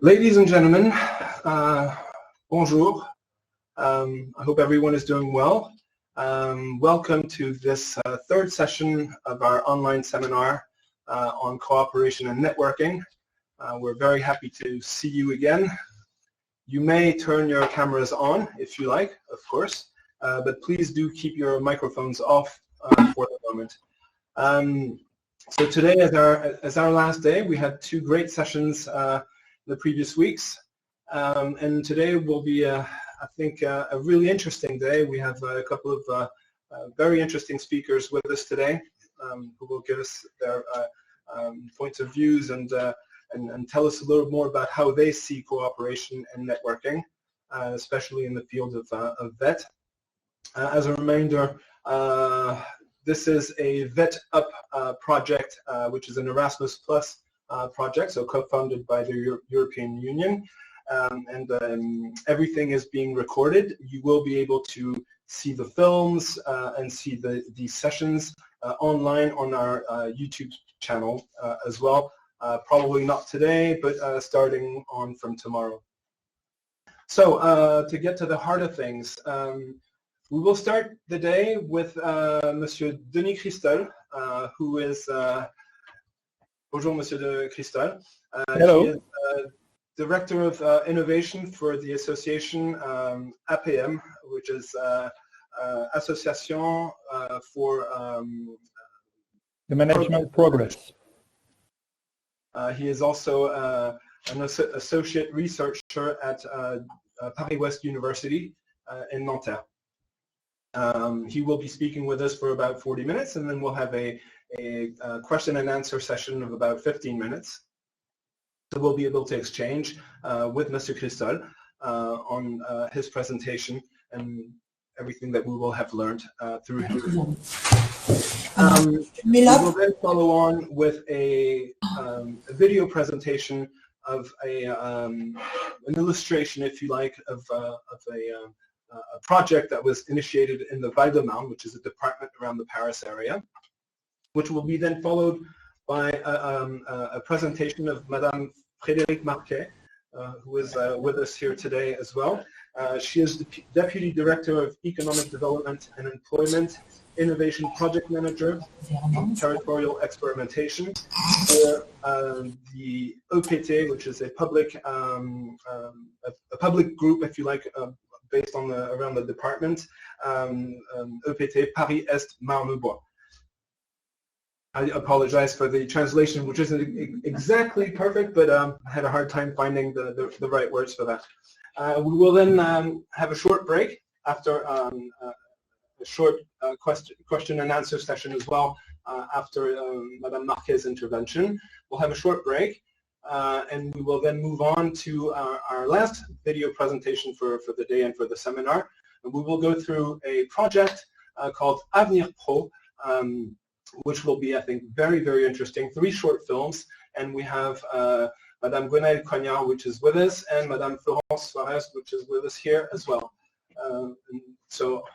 Ladies and gentlemen, bonjour. I hope everyone is doing well. Welcome to this third session of our online seminar on cooperation and networking. We're very happy to see you again. You may turn your cameras on if you like, of course, but please do keep your microphones off for the moment. So today, as our last day, we had two great sessions the previous weeks, and today will be, I think, a really interesting day. We have a couple of very interesting speakers with us today who will give us their points of views and tell us a little more about how they see cooperation and networking, especially in the field of VET. As a reminder, this is a VETUP project, which is an Erasmus Plus project, so co-funded by the European Union, and everything is being recorded. You will be able to see the films and see these sessions online on our YouTube channel as well. Probably not today, but starting on from tomorrow. So to get to the heart of things, we will start the day with Monsieur Denis Christol, who is bonjour, Monsieur de Christol. Hello. He is Director of Innovation for the association APM, which is Association for the Management Progress. He is also an associate researcher at Paris West University in Nanterre. He will be speaking with us for about 40 minutes, and then we'll have a question and answer session of about 15 minutes. So we'll be able to exchange with Mr. Christol on his presentation and everything that we will have learned through him. We will then follow on with a video presentation of an illustration, if you like, of a project that was initiated in the Val-de-Marne, which is a department around the Paris area, which will be then followed by a presentation of Madame Frédérique Marquet, who is with us here today as well. She is the Deputy Director of Economic Development and Employment, Innovation Project Manager, Territorial Experimentation for the OPT, which is a public group, if you like, based on around the department, OPT Paris Est Marne-Bois. I apologize for the translation, which isn't exactly perfect, but I had a hard time finding the right words for that. We will then have a short break after a short question and answer session as well after Madame Marquet's intervention. We'll have a short break, and we will then move on to our last video presentation for the day and for the seminar. And we will go through a project called Avenir Pro, which will be, I think, very, very interesting. 3 short films, and we have Madame Gwenaëlle Cognard, which is with us, and Madame Florence Suarez, which is with us here as well. So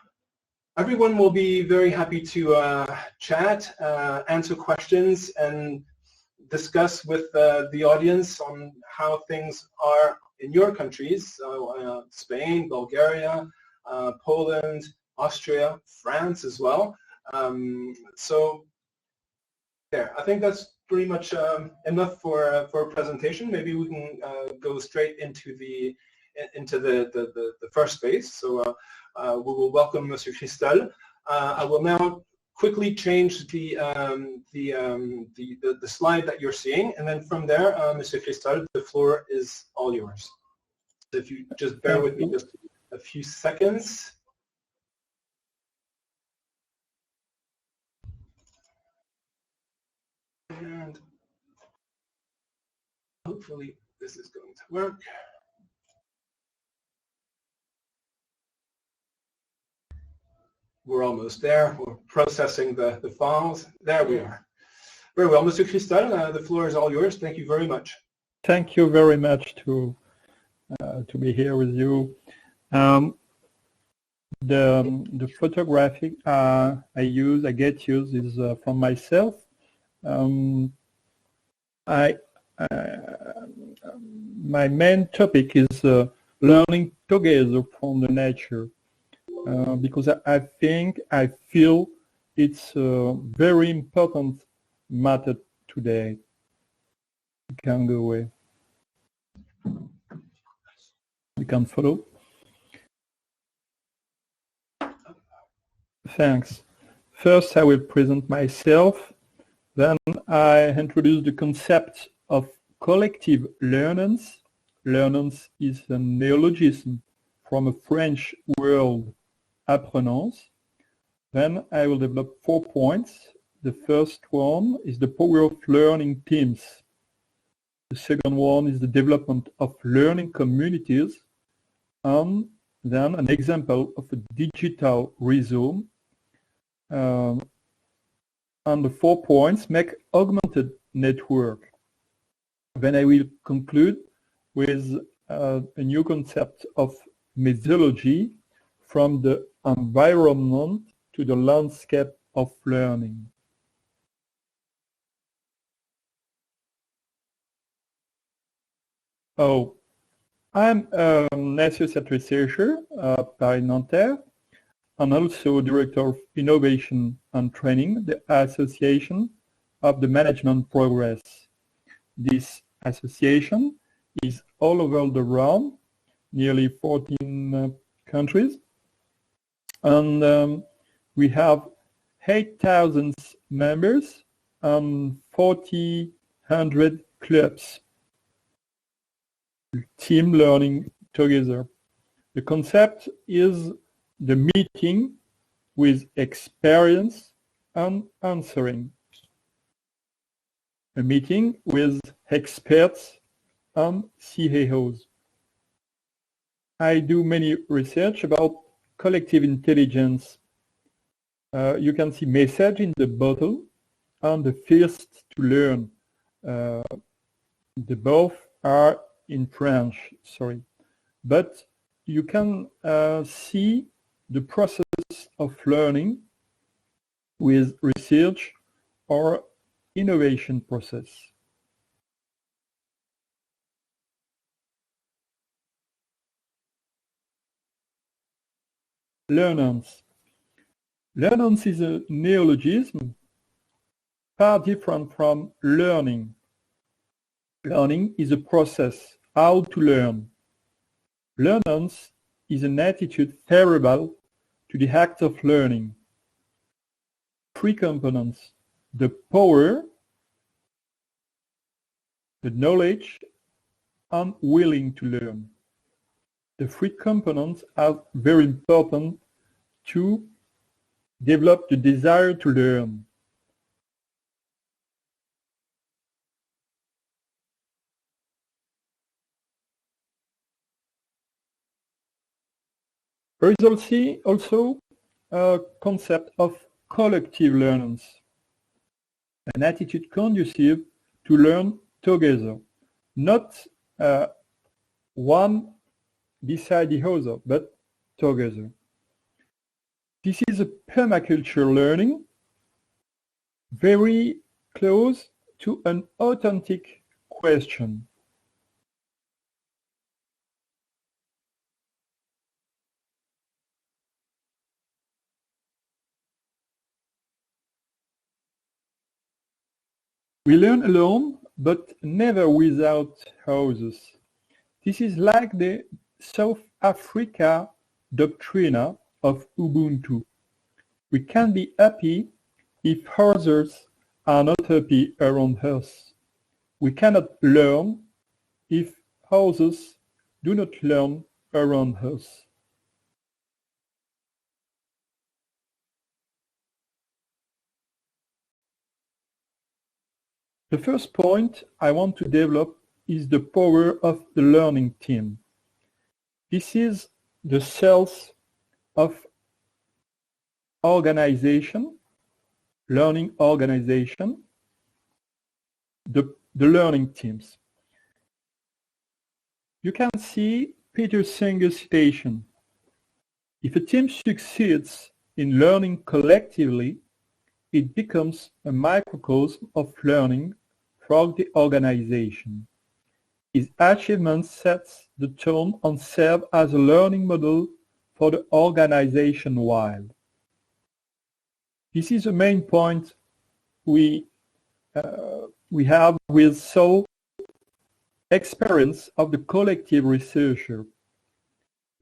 everyone will be very happy to chat, answer questions, and discuss with the audience on how things are in your countries, Spain, Bulgaria, Poland, Austria, France as well. So there, I think that's pretty much enough for a presentation. Maybe we can go straight into the first phase. So we will welcome Monsieur Christol. I will now quickly change the slide that you're seeing, and then from there, Monsieur Christol, the floor is all yours. So if you just bear with me just a few seconds. And hopefully this is going to work. We're almost there. We're processing the files. There we are. Very well, Monsieur Christol, the floor is all yours. Thank you very much. Thank you very much to be here with you. The photographic I get used is from myself. my main topic is learning together from the nature, because I feel it's a very important matter today. You can go away. You can follow. Thanks. First, I will present myself. Then I introduce the concept of collective learnance. Learnance is a neologism from a French word, apprenance. Then I will develop 4 points. The first one is the power of learning teams. The second one is the development of learning communities. And then an example of a digital rhizome. And the 4 points make augmented network. Then I will conclude with a new concept of methodology from the environment to the landscape of learning. Oh, I'm an associate researcher at Paris-Nanterre, and also Director of Innovation and Training, the Association of the Management Progress. This association is all over the world, nearly 14 countries, and we have 8,000 members and 4,000 clubs. Team learning together. The concept is the meeting with experience and answering. A meeting with experts and CEOs. I do many research about collective intelligence. You can see message in the bottle and the first to learn. The both are in French, sorry. But you can see the process of learning with research or innovation process. Learnance. Learnance is a neologism far different from learning. Learning is a process, how to learn. Learnance is an attitude favorable to the act of learning. 3 components: the power, the knowledge, and willing to learn. The 3 components are very important to develop the desire to learn. There is also a concept of collective learnance, an attitude conducive to learn together, not one beside the other, but together. This is a permaculture learning, very close to an authentic question. We learn alone, but never without others. This is like the South Africa doctrine of Ubuntu. We can be happy if others are not happy around us. We cannot learn if others do not learn around us. The first point I want to develop is the power of the learning team. This is the cells of organization, learning organization, the learning teams. You can see Peter Singer's citation. If a team succeeds in learning collectively, it becomes a microcosm of learning for the organization. His achievements set the tone and serve as a learning model for the organization wide. This is the main point we have with so experience of the collective researcher.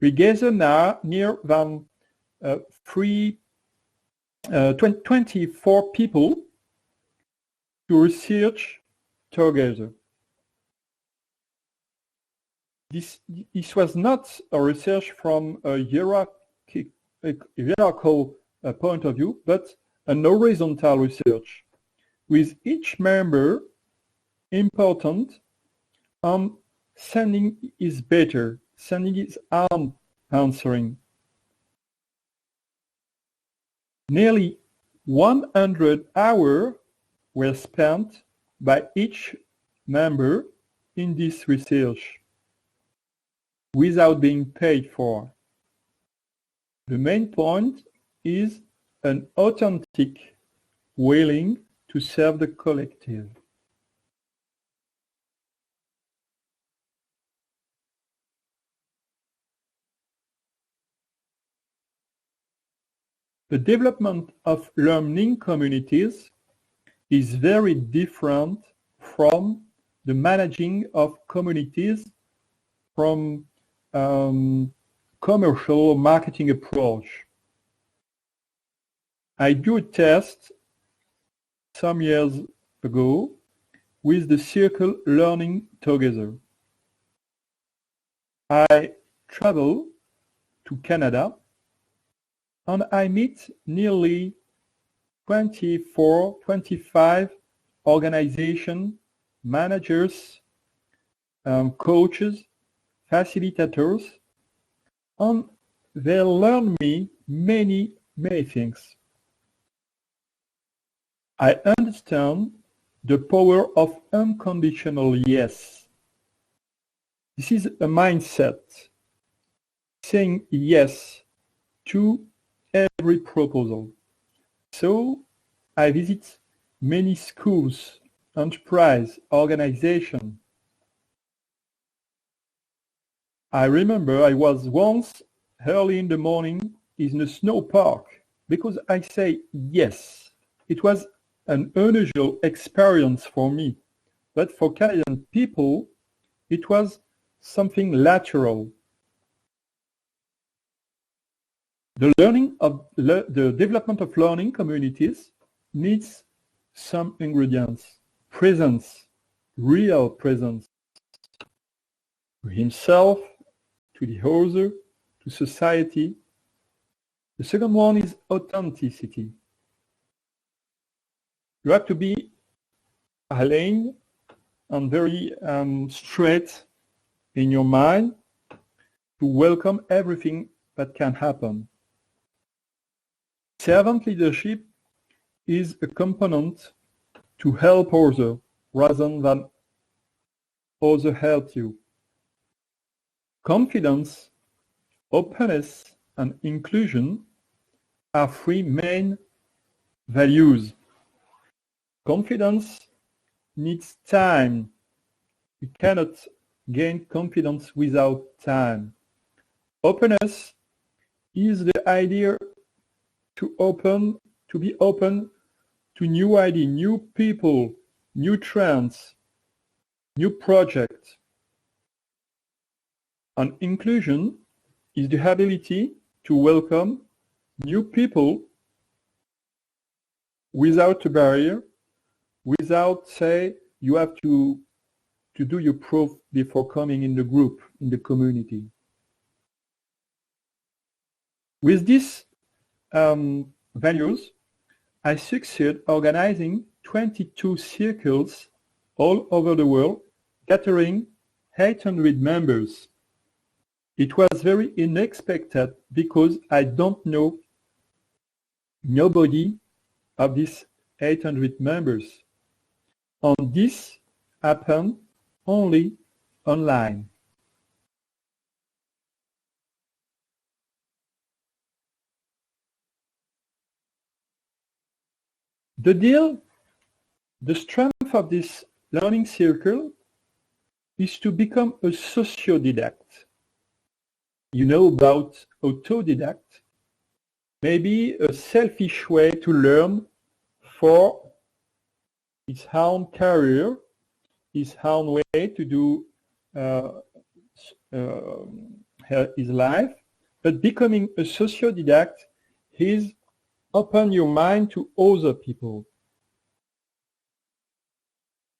We gather now near than 24 people to research together. This was not a research from a hierarchical point of view, but an horizontal research, with each member important and sending is better, sending his own answering. Nearly 100 hours were spent by each member in this research without being paid for. The main point is an authentic willing to serve the collective. The development of learning communities is very different from the managing of communities from commercial marketing approach. I do a test some years ago with the circle Learning Together. I travel to Canada and I meet nearly 25 organization managers, coaches, facilitators, and they learn me many things. I understand the power of unconditional yes. This is a mindset, saying yes to every proposal. So I visit many schools, enterprise, organizations. I remember I was once early in the morning in a snow park because I say yes. It was an unusual experience for me, but for Canadian people, it was something lateral. The development of learning communities needs some ingredients: presence, real presence, to himself, to the other, to society. The second one is authenticity. You have to be aligned and very straight in your mind to welcome everything that can happen. Servant leadership is a component to help others rather than others help you. Confidence, openness, and inclusion are three main values. Confidence needs time. You cannot gain confidence without time. Openness is the idea to be open to new ideas, new people, new trends, new projects. And inclusion is the ability to welcome new people without a barrier, without say you have to do your proof before coming in the group, in the community. With these values, I succeed organizing 22 circles all over the world, gathering 800 members. It was very unexpected because I don't know nobody of these 800 members. And this happened only online. The strength of this learning circle is to become a sociodidact. You know about autodidact, maybe a selfish way to learn for his own career, his own way to do his life, but becoming a sociodidact is open your mind to other people.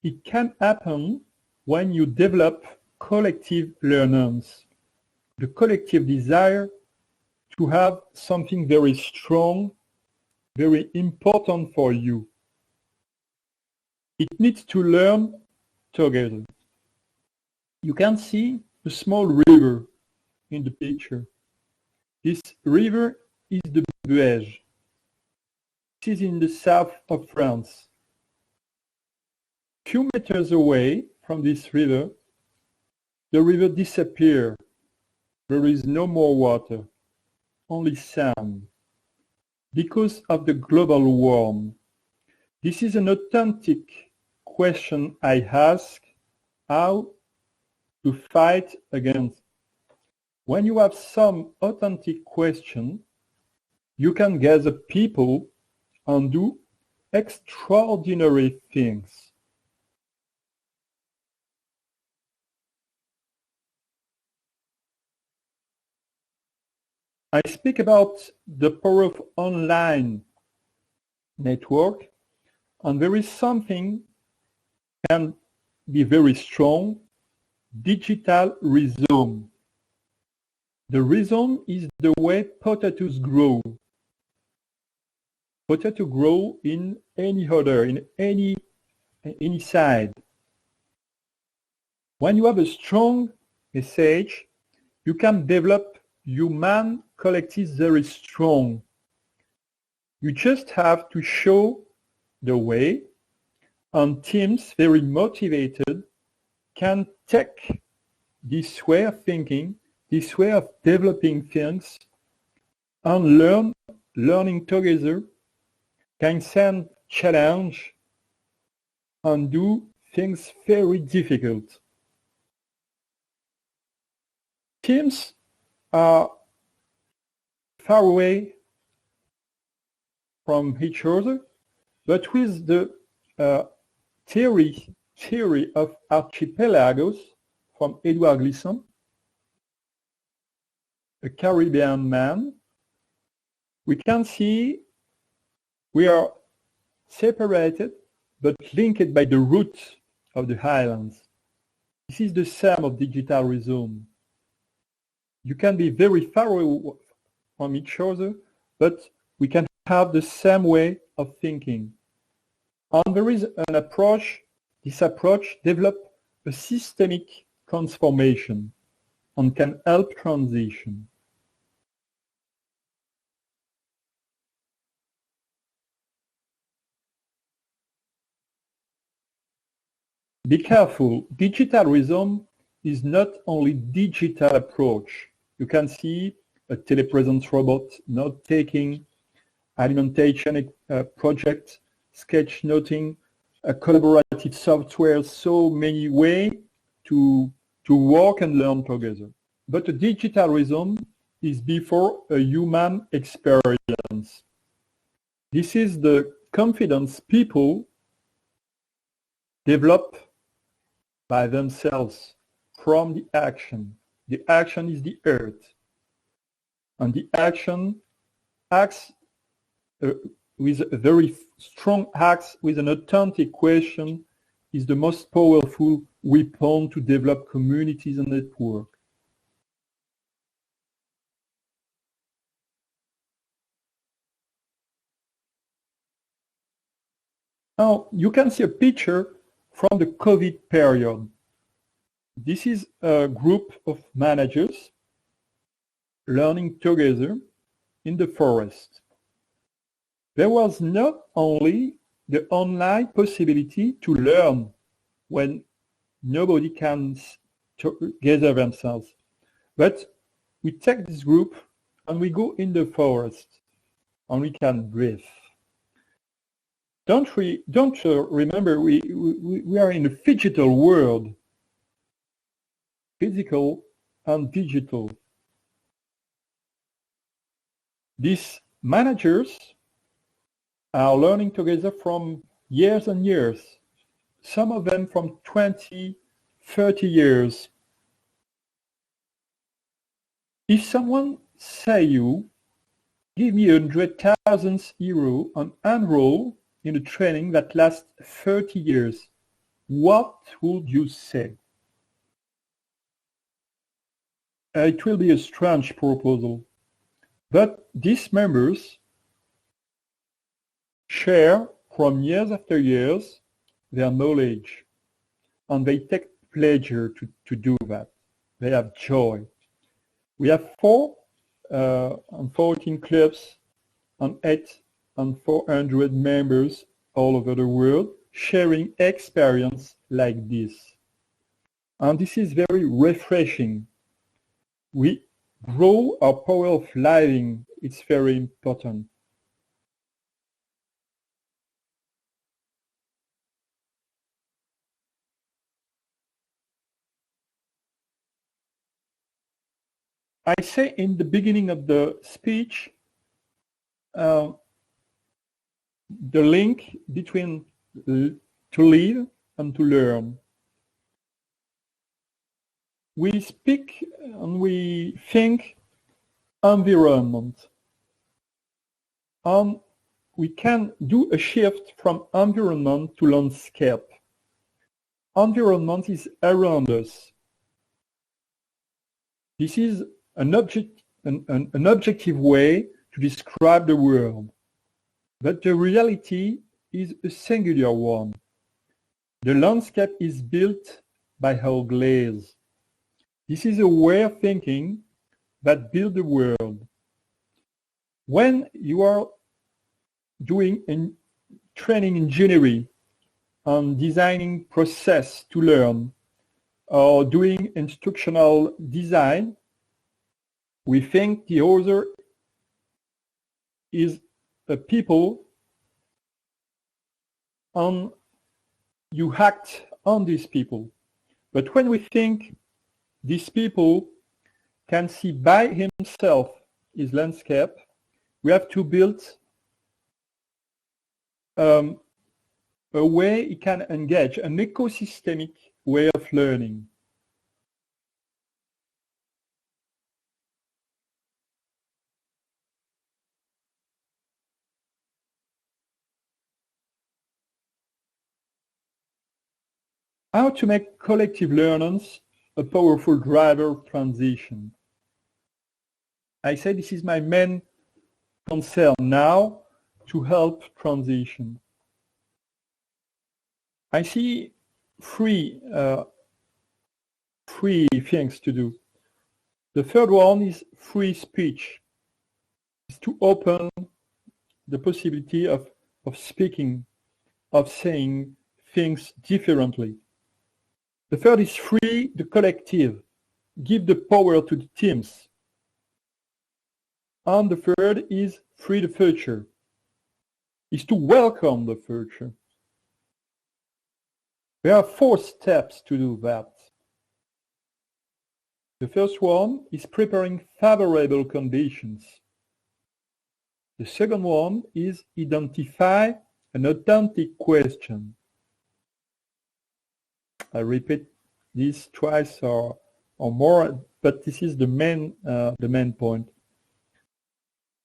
It can happen when you develop collective learners, the collective desire to have something very strong, very important for you. It needs to learn together. You can see a small river in the picture. This river is the Buège. It is in the south of France. A few meters away from this river, the river disappears. There is no more water, only sand, because of the global warming. This is an authentic question I ask, how to fight against. When you have some authentic question, you can gather people and do extraordinary things. I speak about the power of online network, and there is something can be very strong, digital rhizome. The rhizome is the way potatoes grow. Potato grow in any side. When you have a strong message, you can develop human collective very strong. You just have to show the way, and teams very motivated can take this way of thinking, this way of developing things, and learning together, can send challenge and do things very difficult. Teams are far away from each other, but with the theory of archipelagos from Edouard Glissant, a Caribbean man, we can see we are separated but linked by the roots of the islands. This is the sum of digital rhizome. You can be very far away from each other, but we can have the same way of thinking. And there is an approach, this approach develops a systemic transformation and can help transition. Be careful, digital rhizome is not only digital approach. You can see a telepresence robot note-taking, alimentation project, sketchnoting, a collaborative software, so many ways to work and learn together. But a digital rhizome is before a human experience. This is the confidence people develop by themselves from the action. The action is the earth. And the action acts with a very strong acts with an authentic question is the most powerful weapon to develop communities and networks. Now, you can see a picture from the COVID period. This is a group of managers learning together in the forest. There was not only the online possibility to learn when nobody can gather themselves, but we take this group and we go in the forest and we can breathe. Don't remember we we are in a digital world, physical and digital. These managers are learning together from years and years, some of them from 20, 30 years. If someone say you, give me 100,000 euros and enroll in a training that lasts 30 years, what would you say? It will be a strange proposal, but these members share from years after years their knowledge, and they take pleasure to do that. They have joy. We have 14 clubs and 8,400 members all over the world sharing experience like this. And this is very refreshing. We grow our power of living. It's very important. I say in the beginning of the speech, the link between to live and to learn. We speak and we think environment, and we can do a shift from environment to landscape. Environment is around us. This is an objective way to describe the world, but the reality is a singular one. The landscape is built by our glaze. This is a way of thinking that builds the world. When you are doing training engineering and designing process to learn, or doing instructional design, we think the other is a people, and you act on these people. But when we think these people can see by himself his landscape, we have to build a way he can engage, an ecosystemic way of learning. How to make collective learnings a powerful driver of transition. I say this is my main concern now, to help transition. I see three things to do. The third one is free speech. It's to open the possibility of speaking, of saying things differently. The third is free the collective, give the power to the teams. And the third is free the future, is to welcome the future. There are 4 steps to do that. The first one is preparing favorable conditions. The second one is identify an authentic question. I repeat this twice or more, but this is the main point.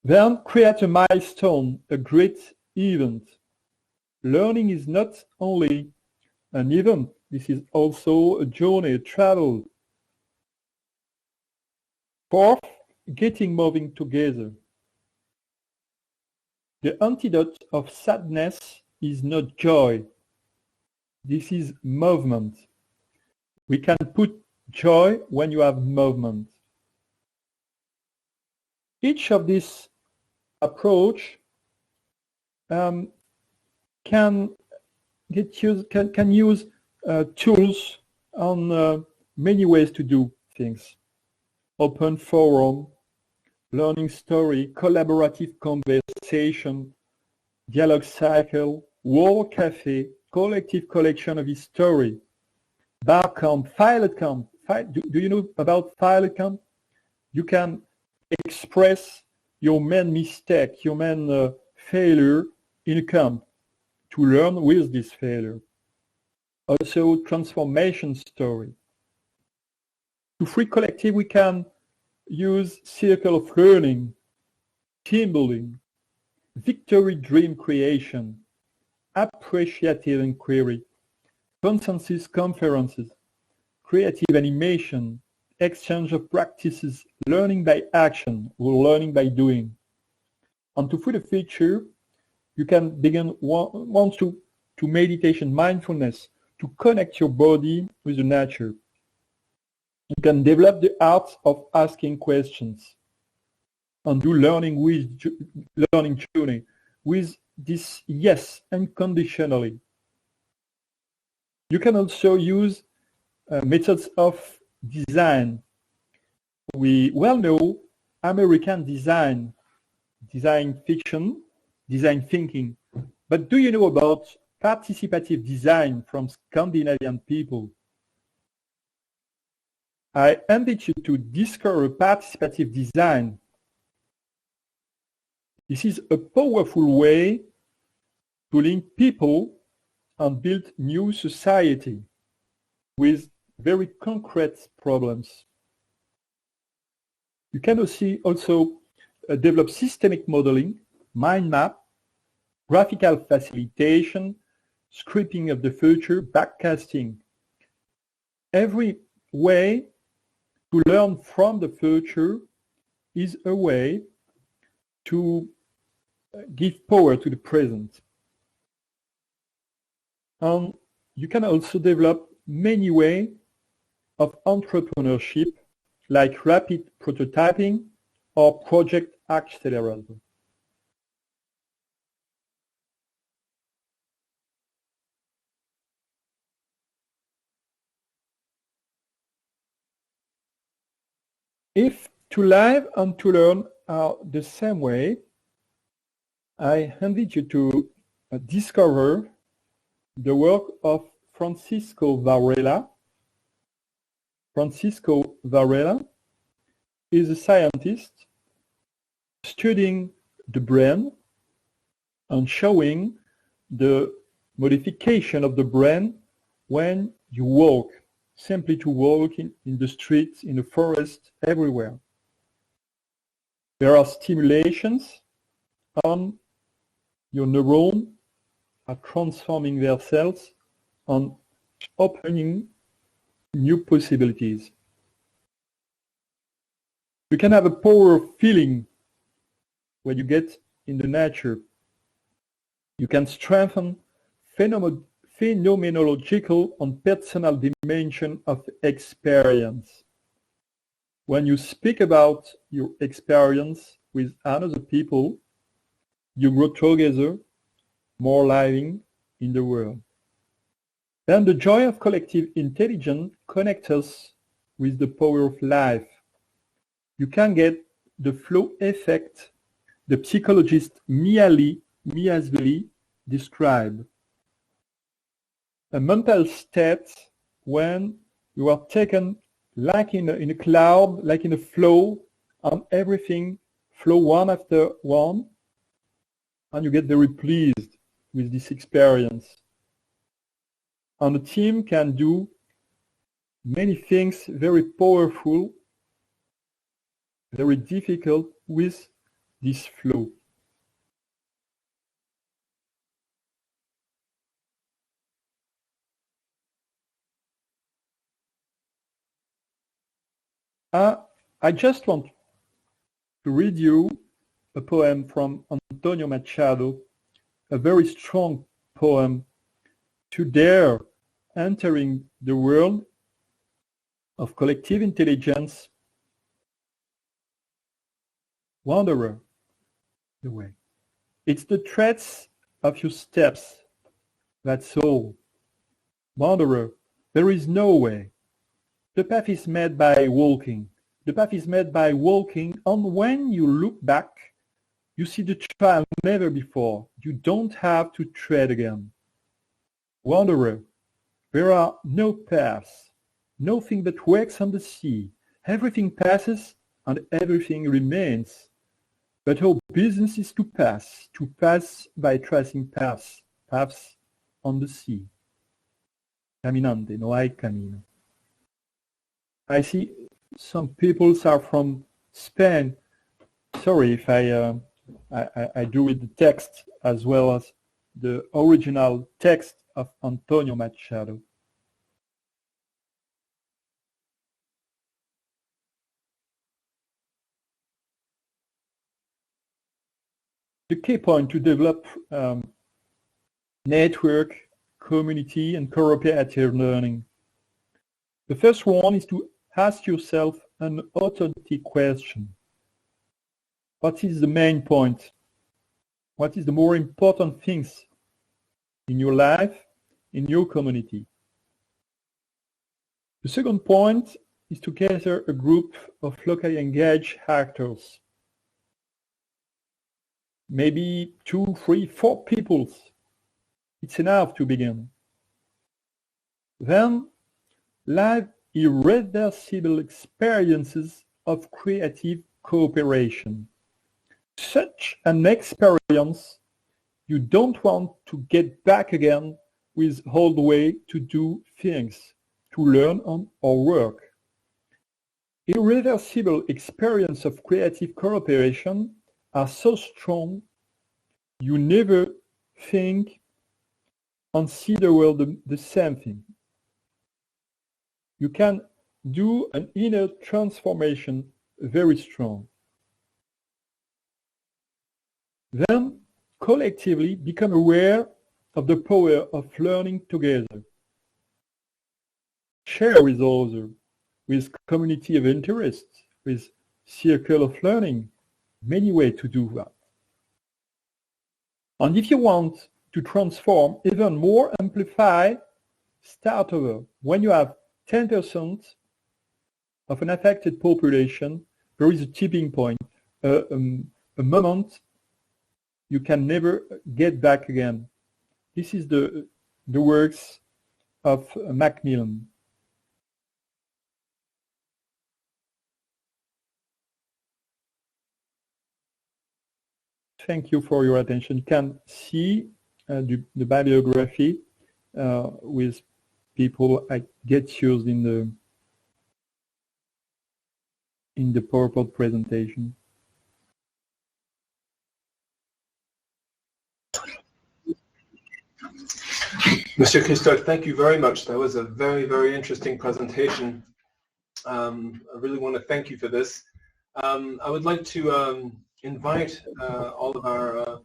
Then create a milestone, a great event. Learning is not only an event, this is also a journey, a travel. Fourth, getting moving together. The antidote of sadness is not joy. This is movement. We can put joy when you have movement. Each of these approach can use tools on many ways to do things. Open forum, learning story, collaborative conversation, dialogue cycle, wall cafe, collective collection of history. Barcamp, Filet Camp. Do you know about Filet Camp? You can express your main mistake, your main failure in a camp to learn with this failure. Also, transformation story. To free collective, we can use circle of learning, team building, victory dream creation, appreciative inquiry, consensus conferences, creative animation, exchange of practices, learning by action or learning by doing. And to free the future, you can begin once to meditation, mindfulness, to connect your body with the nature. You can develop the art of asking questions and do learning journey with this yes unconditionally. You can also use methods of design. We well know American design fiction, design thinking. But do you know about participative design from Scandinavian people? I invite you to discover participative design. This is a powerful way to link people and build new society with very concrete problems. You can also develop systemic modeling, mind map, graphical facilitation, scripting of the future, backcasting. Every way to learn from the future is a way to give power to the present. And you can also develop many ways of entrepreneurship, like rapid prototyping or project accelerator. If to live and to learn are the same way, I invite you to discover the work of Francisco Varela. Francisco Varela is a scientist studying the brain and showing the modification of the brain when you walk, simply to walk in the streets, in the forest, everywhere. There are stimulations and your neurons are transforming their cells and opening new possibilities. You can have a power of feeling when you get in the nature. You can strengthen phenomenological and personal dimension of experience. When you speak about your experience with other people, you grow together, more living in the world. Then the joy of collective intelligence connects us with the power of life. You can get the flow effect the psychologist Miasvili described. A mental state when you are taken like in a cloud, like in a flow, and everything flow one after one, and you get very pleased with this experience. And the team can do many things very powerful, very difficult with this flow. I just want to read you a poem from Antonio Machado, a very strong poem, to dare entering the world of collective intelligence. Wanderer, the way. It's the treads of your steps, that's all. Wanderer, there is no way. The path is made by walking. The path is made by walking, and when you look back, you see the trail never before. You don't have to tread again. Wanderer, there are no paths, nothing but wakes on the sea. Everything passes and everything remains. But our business is to pass by tracing paths on the sea. Caminante, no hay camino. I see some people are from Spain. Sorry if I do read the text as well as the original text of Antonio Machado. The key point to develop network, community, and cooperative learning. The first one is to ask yourself an authentic question. What is the main point? What is the more important things in your life, in your community? The second point is to gather a group of locally engaged actors. Maybe 2, 3, 4 people. It's enough to begin. Then, live irreversible experiences of creative cooperation. Such an experience you don't want to get back again with old way to do things, to learn on or work. Irreversible experience of creative cooperation are so strong you never think and see the world the same thing. You can do an inner transformation very strong. Then collectively become aware of the power of learning together. Share with others, with community of interest, with circle of learning, many ways to do that. And if you want to transform even more, amplify, start over. When you have 10% of an affected population, there is a tipping point, a moment you can never get back again. This is the works of Macmillan. Thank you for your attention. You can see the bibliography with people I get used in the PowerPoint presentation. Monsieur Christophe, thank you very much. That was a very, very interesting presentation. I really want to thank you for this. I would like to invite all of our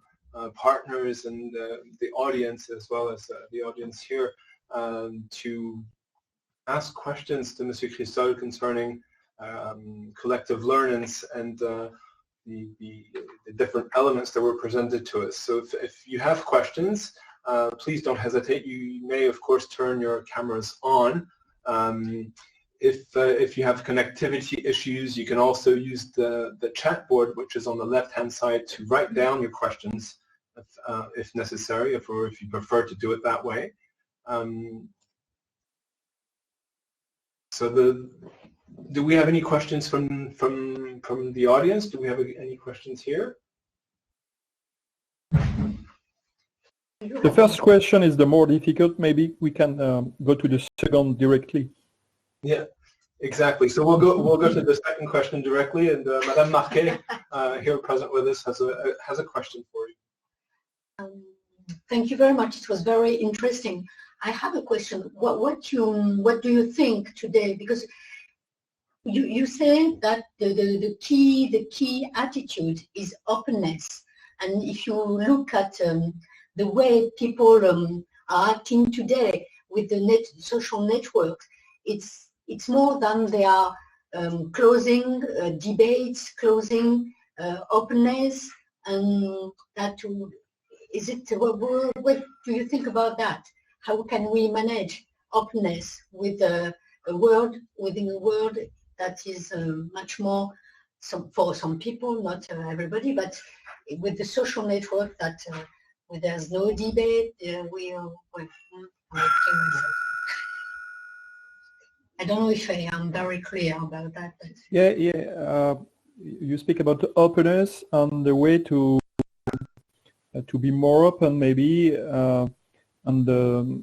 partners and the audience, as well as the audience here, to ask questions to Monsieur Christophe concerning collective learnings and the different elements that were presented to us. So if you have questions, please don't hesitate. You may, of course, turn your cameras on. If you have connectivity issues, you can also use the chat board, which is on the left-hand side, to write down your questions if necessary, or if you prefer to do it that way. Do we have any questions from the audience? Do we have any questions here? The first question is the more difficult. Maybe we can go to the second directly. Yeah, exactly. So we'll go to the second question directly, and Madame Marquet, here present with us, has a question for you. Thank you very much. It was very interesting. I have a question. What do you think today? Because you say that the key attitude is openness, and if you look at the way people are acting today with the social networks, it's more than they are closing debates, closing openness, and that is it. What do you think about that? How can we manage openness with a world within a world that is much more for some people, not everybody, but with the social network that where there's no debate, I don't know if I am very clear about that. Yeah, yeah. You speak about the openness and the way to be more open, maybe, and the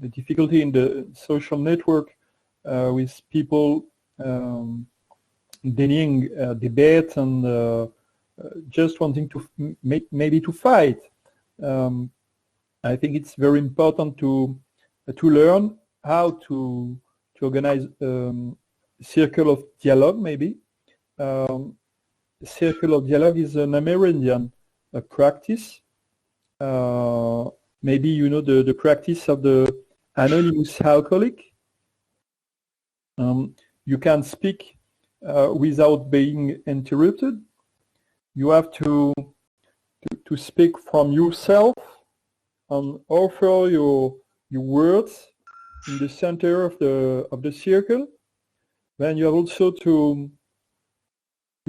difficulty in the social network with people denying debate and just wanting to maybe to fight. I think it's very important to learn how to organize circle of dialogue, maybe. Circle of dialogue is an Amerindian practice. Maybe you know the practice of the anonymous alcoholic. You can speak without being interrupted. You have to speak from yourself and offer your words in the center of the circle. Then you have also to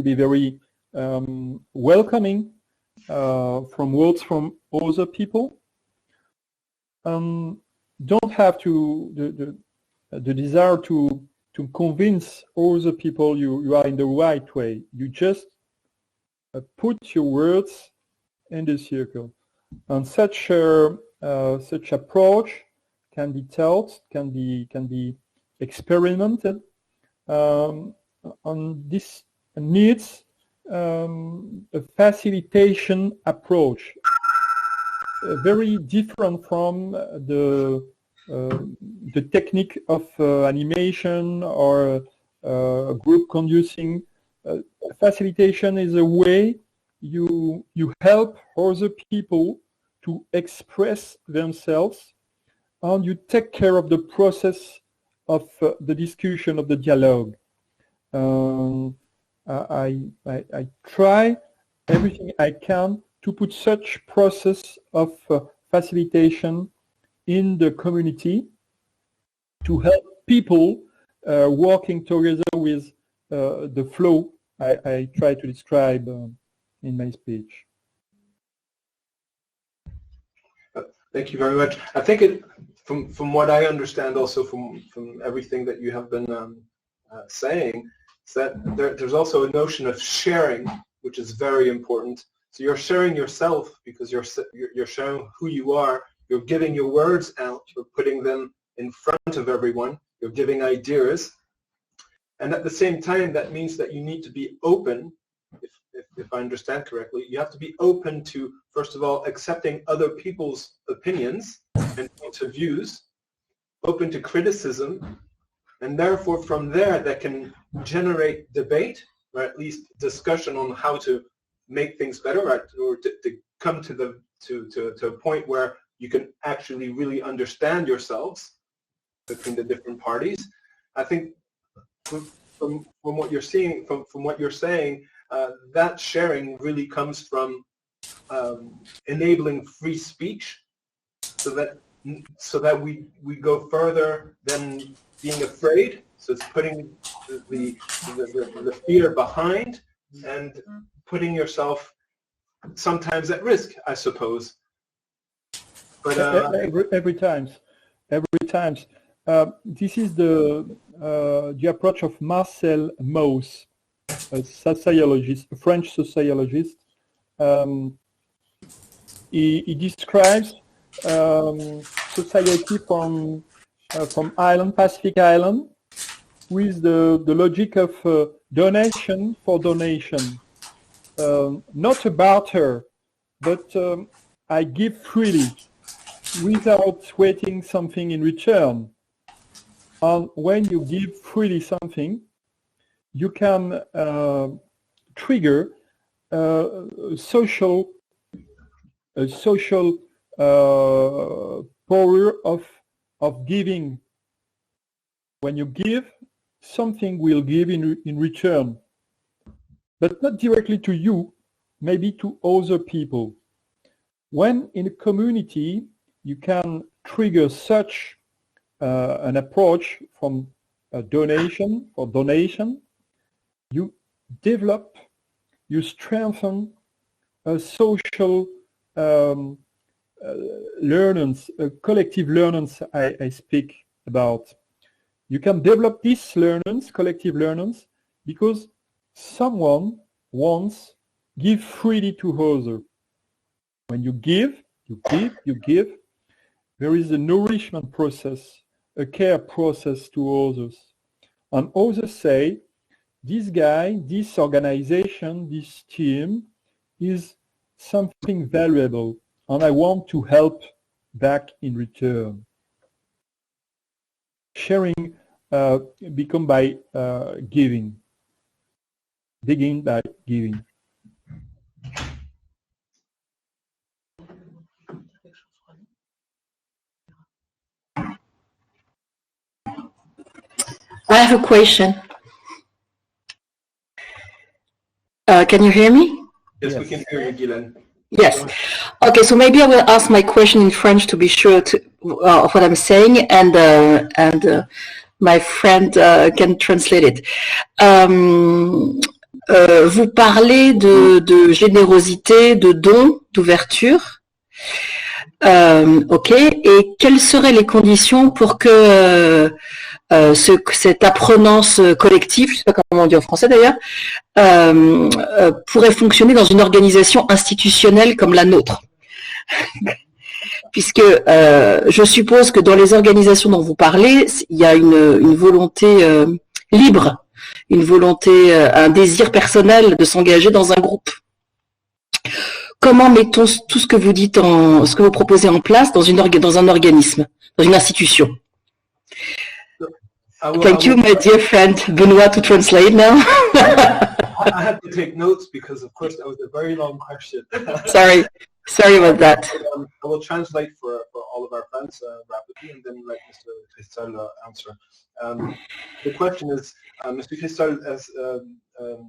be very welcoming from words from other people. Don't have the desire to convince other people you are in the right way. You just put your words in the circle, and such approach can be taught, can be experimented, and this needs a facilitation approach, very different from the technique of animation or group conducing. Facilitation is a way you help other people to express themselves, and you take care of the process of the discussion, of the dialogue. I try everything I can to put such process of facilitation in the community to help people working together with the flow I try to describe in my speech. Thank you very much. I think from what I understand also from everything that you have been saying, is that there's also a notion of sharing, which is very important. So you're sharing yourself because you're sharing who you are. You're giving your words out. You're putting them in front of everyone. You're giving ideas. And at the same time, that means that you need to be open, if I understand correctly. You have to be open to, first of all, accepting other people's opinions and points of views, open to criticism, and therefore from there that can generate debate, or at least discussion on how to make things better, right? Or to come to a point where you can actually really understand yourselves between the different parties. I think from what you're seeing, from what you're saying, that sharing really comes from enabling free speech, so that we go further than being afraid. So it's putting the fear behind and putting yourself sometimes at risk, I suppose. But every time. This is the approach of Marcel Mauss, a sociologist, a French sociologist. He describes society from Pacific Island with the logic of donation for donation. Not a barter, but I give freely without waiting something in return. And when you give freely something, you can trigger a social power of giving. When you give, something will give in return, but not directly to you, maybe to other people. When in a community you can trigger such an approach from a donation or donation, you develop, you strengthen a social learnings, collective learnings I speak about. You can develop these learnings, collective learnings, because someone wants give freely to others. When you give, you give, there is a nourishment process, a care process to others. And others say, this guy, this organization, this team is something valuable, and I want to help back in return. Sharing become by giving. Begin by giving. I have a question. Can you hear me? Yes, we can hear you, Guylaine. Yes. Okay, so maybe I will ask my question in French to be sure of what I'm saying, and my friend can translate it. Vous parlez de générosité, de don, d'ouverture. Ok. Et quelles seraient les conditions pour que cette apprenance collective, je ne sais pas comment on dit en français d'ailleurs, pourrait fonctionner dans une organisation institutionnelle comme la nôtre? Puisque je suppose que dans les organisations dont vous parlez, il y a une volonté libre, une volonté, un désir personnel de s'engager dans un groupe. Comment mettons tout ce que vous dites, ce que vous proposez en place dans un organisme, dans une institution? Thank you, my dear friend Benoit, to translate now. I had to take notes because, of course, that was a very long question. Sorry about that. I will translate for all of our friends rapidly, and then let Mr. CRETEIL answer. The question is, Mr. CRETEIL has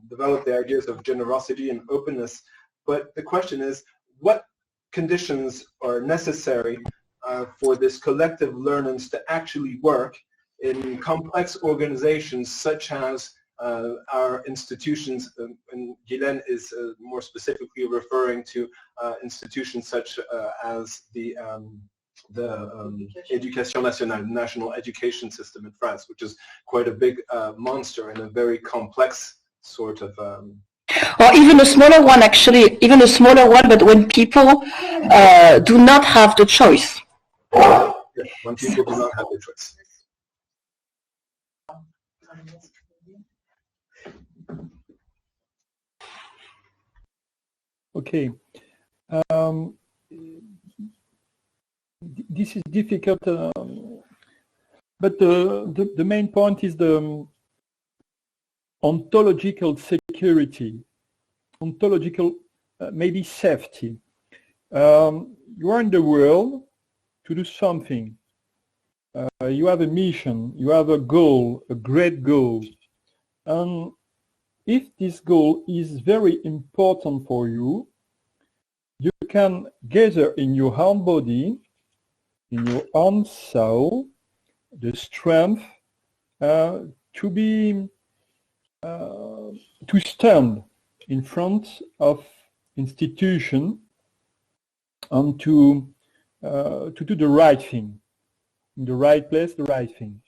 developed the ideas of generosity and openness, but the question is, what conditions are necessary for this collective learnings to actually work in complex organizations such as our institutions, and Guylaine is more specifically referring to institutions such as the Éducation nationale, national education system in France, which is quite a big monster and a very complex sort of or even a smaller one, actually, even a smaller one, but when people do not have the choice. Yeah, when people do not have the choice. Okay. This is difficult, but the main point is the ontological security, ontological maybe safety. You are in the world to do something. You have a mission, you have a goal, a great goal. And if this goal is very important for you, you can gather in your own body, in your own soul, the strength to be to stand in front of institution and to do the right thing, in the right place, the right thing.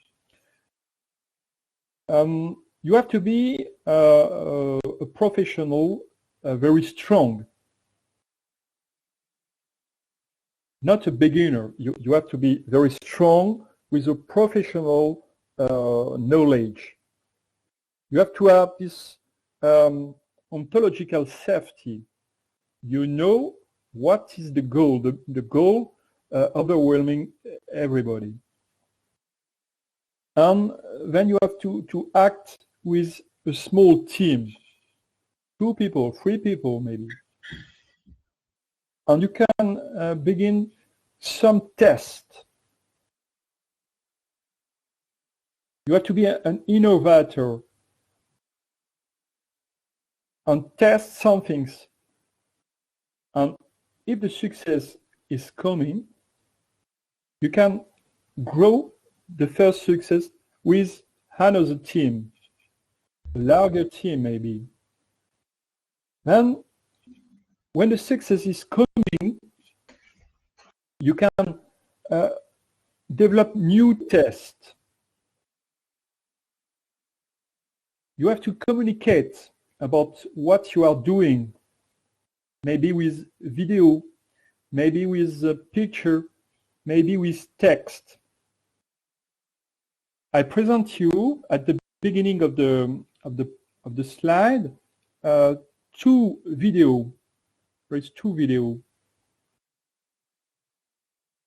You have to be a professional, very strong, not a beginner. You have to be very strong with a professional knowledge. You have to have this ontological safety. You know what is the goal. The goal overwhelming everybody. And then you have to act with a small team, 2 people, 3 people maybe. And you can begin some test. You have to be an innovator and test some things. And if the success is coming, you can grow the first success with another team, a larger team maybe. Then when the success is coming, You can develop new tests. You have to communicate about what you are doing, maybe with video, maybe with a picture, maybe with text. I present you at the beginning of the slide two video. There is two video.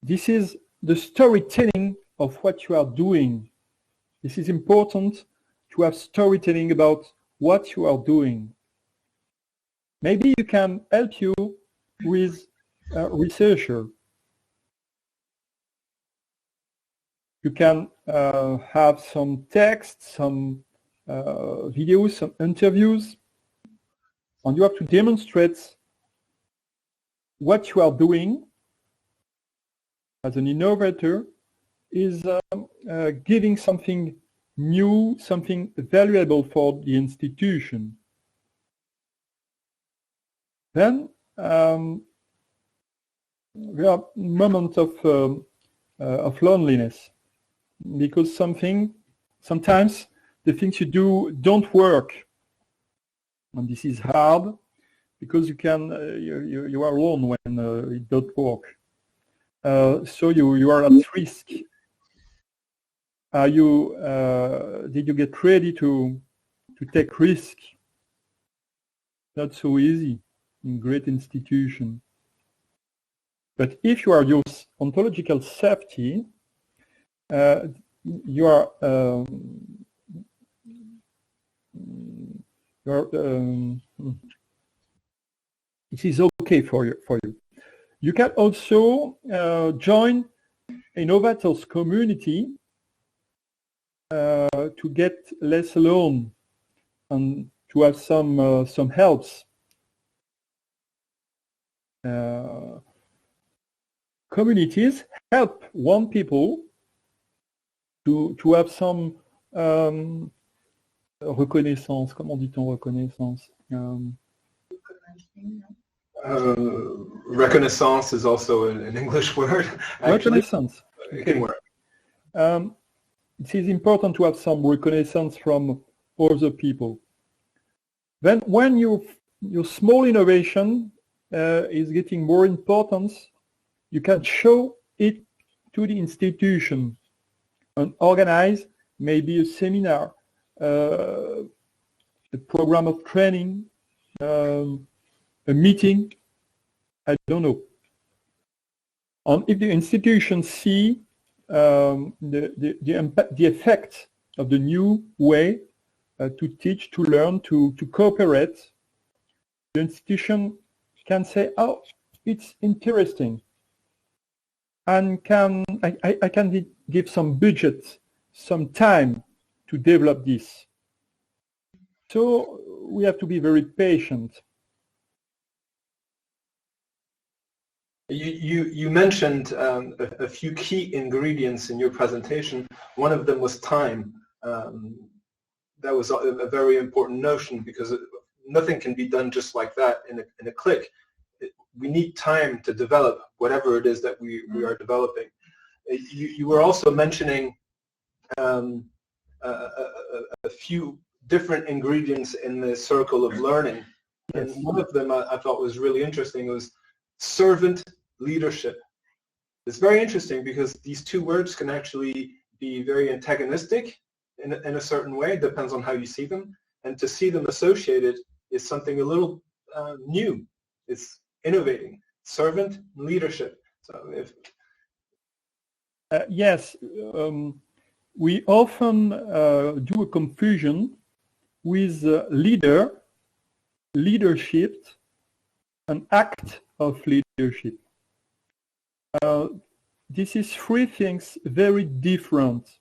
This is the storytelling of what you are doing. This is important to have storytelling about what you are doing. Maybe you can help you with a researcher. You can have some text, some videos, some interviews, and you have to demonstrate what you are doing as an innovator is giving something new, something valuable for the institution. Then there are moments of loneliness, because sometimes the things you do don't work, and this is hard because you are alone when it don't work. So you are at risk. Did you get ready to take risk? Not so easy in great institution. But if you are your ontological safety, you are it is okay for you. You can also join innovators community to get less alone and to have some helps. Communities help one people to have some reconnaissance. Comment dit-on reconnaissance? Reconnaissance is also an English word. Reconnaissance. It can work. It is important to have some reconnaissance from other people. Then when your small innovation is getting more importance, you can show it to the institution and organize maybe a seminar, a program of training, a meeting, I don't know. And if the institution see the effect of the new way to teach, to learn, to cooperate, the institution can say, oh, it's interesting, and I can give some budget, some time to develop this. So we have to be very patient. You mentioned a few key ingredients in your presentation. One of them was time. That was a very important notion, because nothing can be done just like that in a click. We need time to develop whatever it is that we are developing. You were also mentioning a few different ingredients in the circle of learning. Yes. And one of them I thought was really interesting. It was servant leadership. It's very interesting because these two words can actually be very antagonistic in a certain way. It depends on how you see them. And to see them associated is something a little new. It's innovating. Servant leadership. So if yes, we often do a confusion with leadership, an act of leadership. This is three things very different.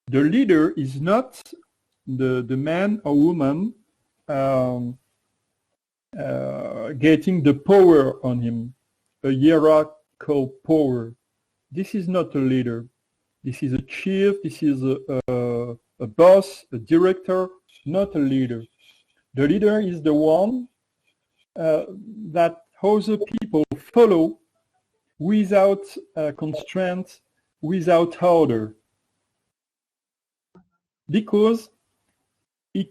The leader is not the man or woman getting the power on him, a hierarchical power. This is not a leader. This is a chief, this is a boss, a director, not a leader. The leader is the one that other people follow without constraint, without order, because he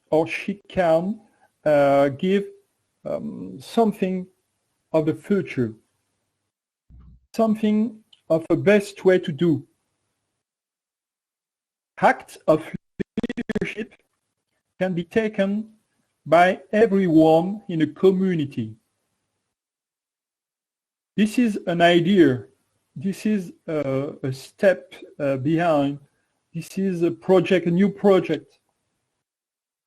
or she can give something of the future, something of the best way to do. Acts of leadership can be taken by everyone in a community. This is an idea. This is a step behind. This is a project, a new project.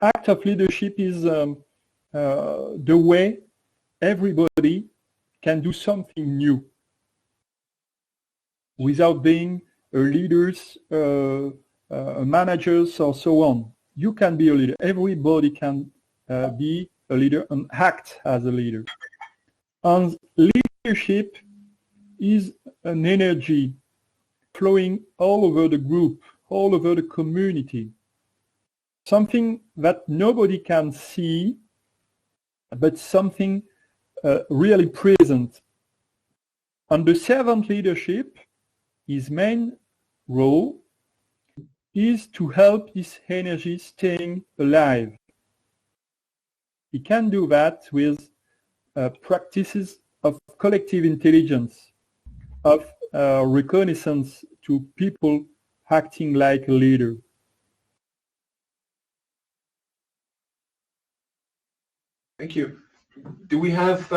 Act of leadership is the way everybody can do something new without being a leaders, managers, or so on. You can be a leader. Everybody can be a leader and act as a leader. And leadership is an energy flowing all over the group, all over the community. Something that nobody can see, but something really present. And the servant leadership, his main role is to help this energy staying alive. He can do that with practices of collective intelligence, of reconnaissance to people acting like a leader. Thank you. Do we have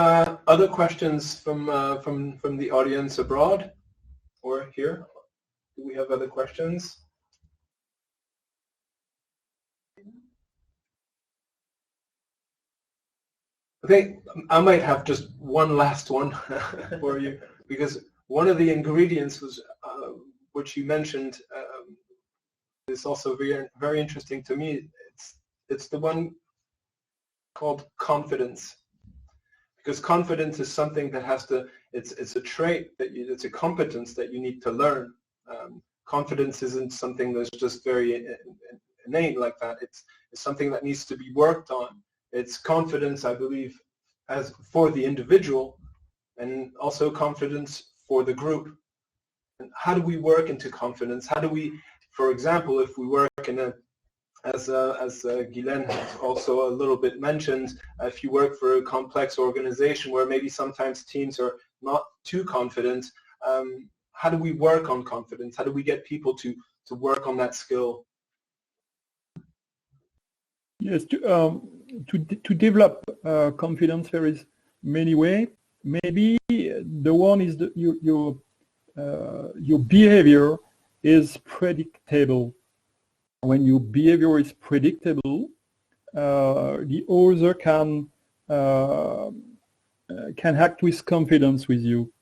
other questions from the audience abroad or here? Do we have other questions? Okay, I might have just one last one for you, because one of the ingredients was which you mentioned is also very, very interesting to me. It's the one called confidence, because confidence is something that has to, it's a trait that it's a competence that you need to learn. Confidence isn't something that's just very innate like that. It's something that needs to be worked on. It's confidence, I believe, as for the individual, and also confidence for the group. And how do we work into confidence? How do we, for example, if we work in a, as Guylaine has also a little bit mentioned, if you work for a complex organization where maybe sometimes teams are not too confident, how do we work on confidence? How do we get people to work on that skill? Yes, to develop confidence, there is many ways. Maybe the one is your behavior is predictable. When your behavior is predictable, the other can act with confidence with you,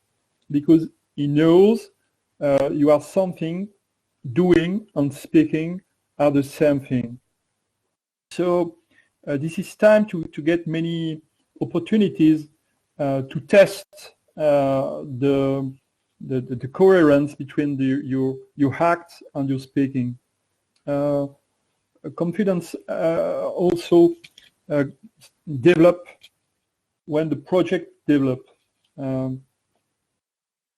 because he knows you are something, doing and speaking are the same thing. So this is time to get many opportunities to test the coherence between your act and your speaking. Confidence also develop when the project develop.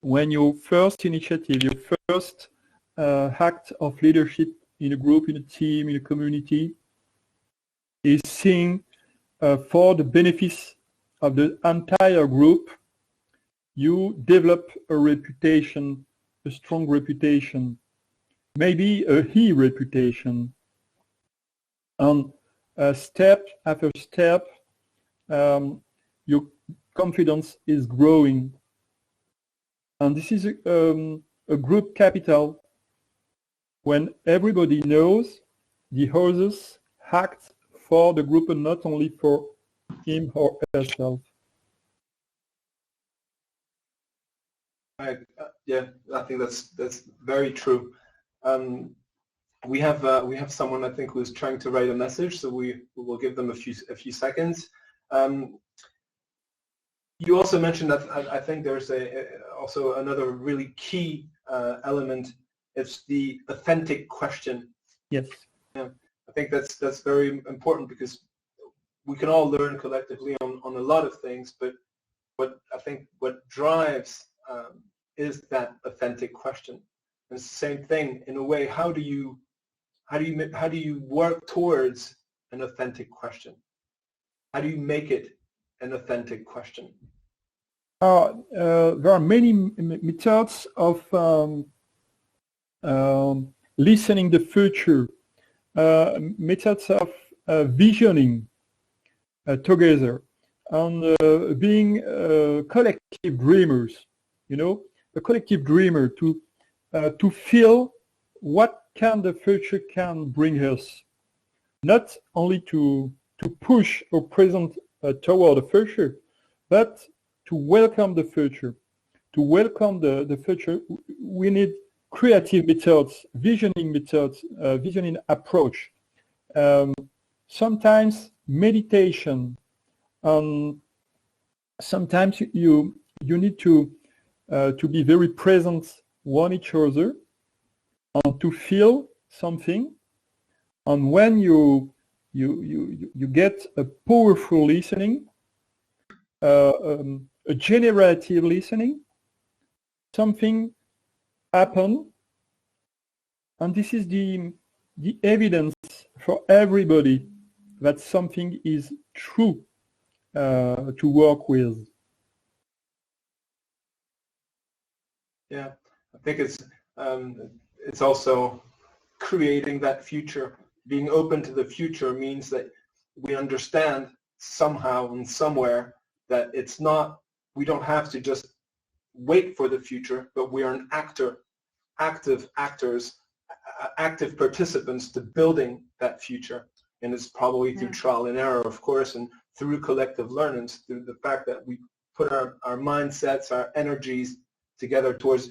When your first initiative, your first act of leadership in a group, in a team, in a community, is seen for the benefits of the entire group, you develop a reputation, a strong reputation, maybe a he reputation. And step after step, your confidence is growing. And this is a group capital when everybody knows the others act for the group and not only for him or herself. Yeah, I think that's very true. We have someone, I think, who's trying to write a message, so we will give them a few seconds. You also mentioned that I think there's also another really key element. It's the authentic question. Yes. Yeah, I think that's very important, because we can all learn collectively on a lot of things, but what drives is that authentic question. And it's the same thing in a way. How do you work towards an authentic question? How do you make it an authentic question? There are many methods of listening the future, methods of visioning together, and being collective dreamers. You know, a collective dreamer to feel what can the future can bring us, not only to push or present toward the future, but to welcome the future. To welcome the future, we need creative methods, visioning methods, visioning approach. Sometimes meditation. Sometimes you need to be very present one each other and to feel something. And when you get a powerful listening, a generative listening, something happen, and this is the evidence for everybody that something is true to work with. Yeah, I think it's also creating that future. Being open to the future means that we understand somehow and somewhere that it's not, we don't have to just wait for the future, but we are an active actors, active participants to building that future. And it's probably through trial and error, of course, and through collective learnings, through the fact that we put our mindsets, our energies together towards,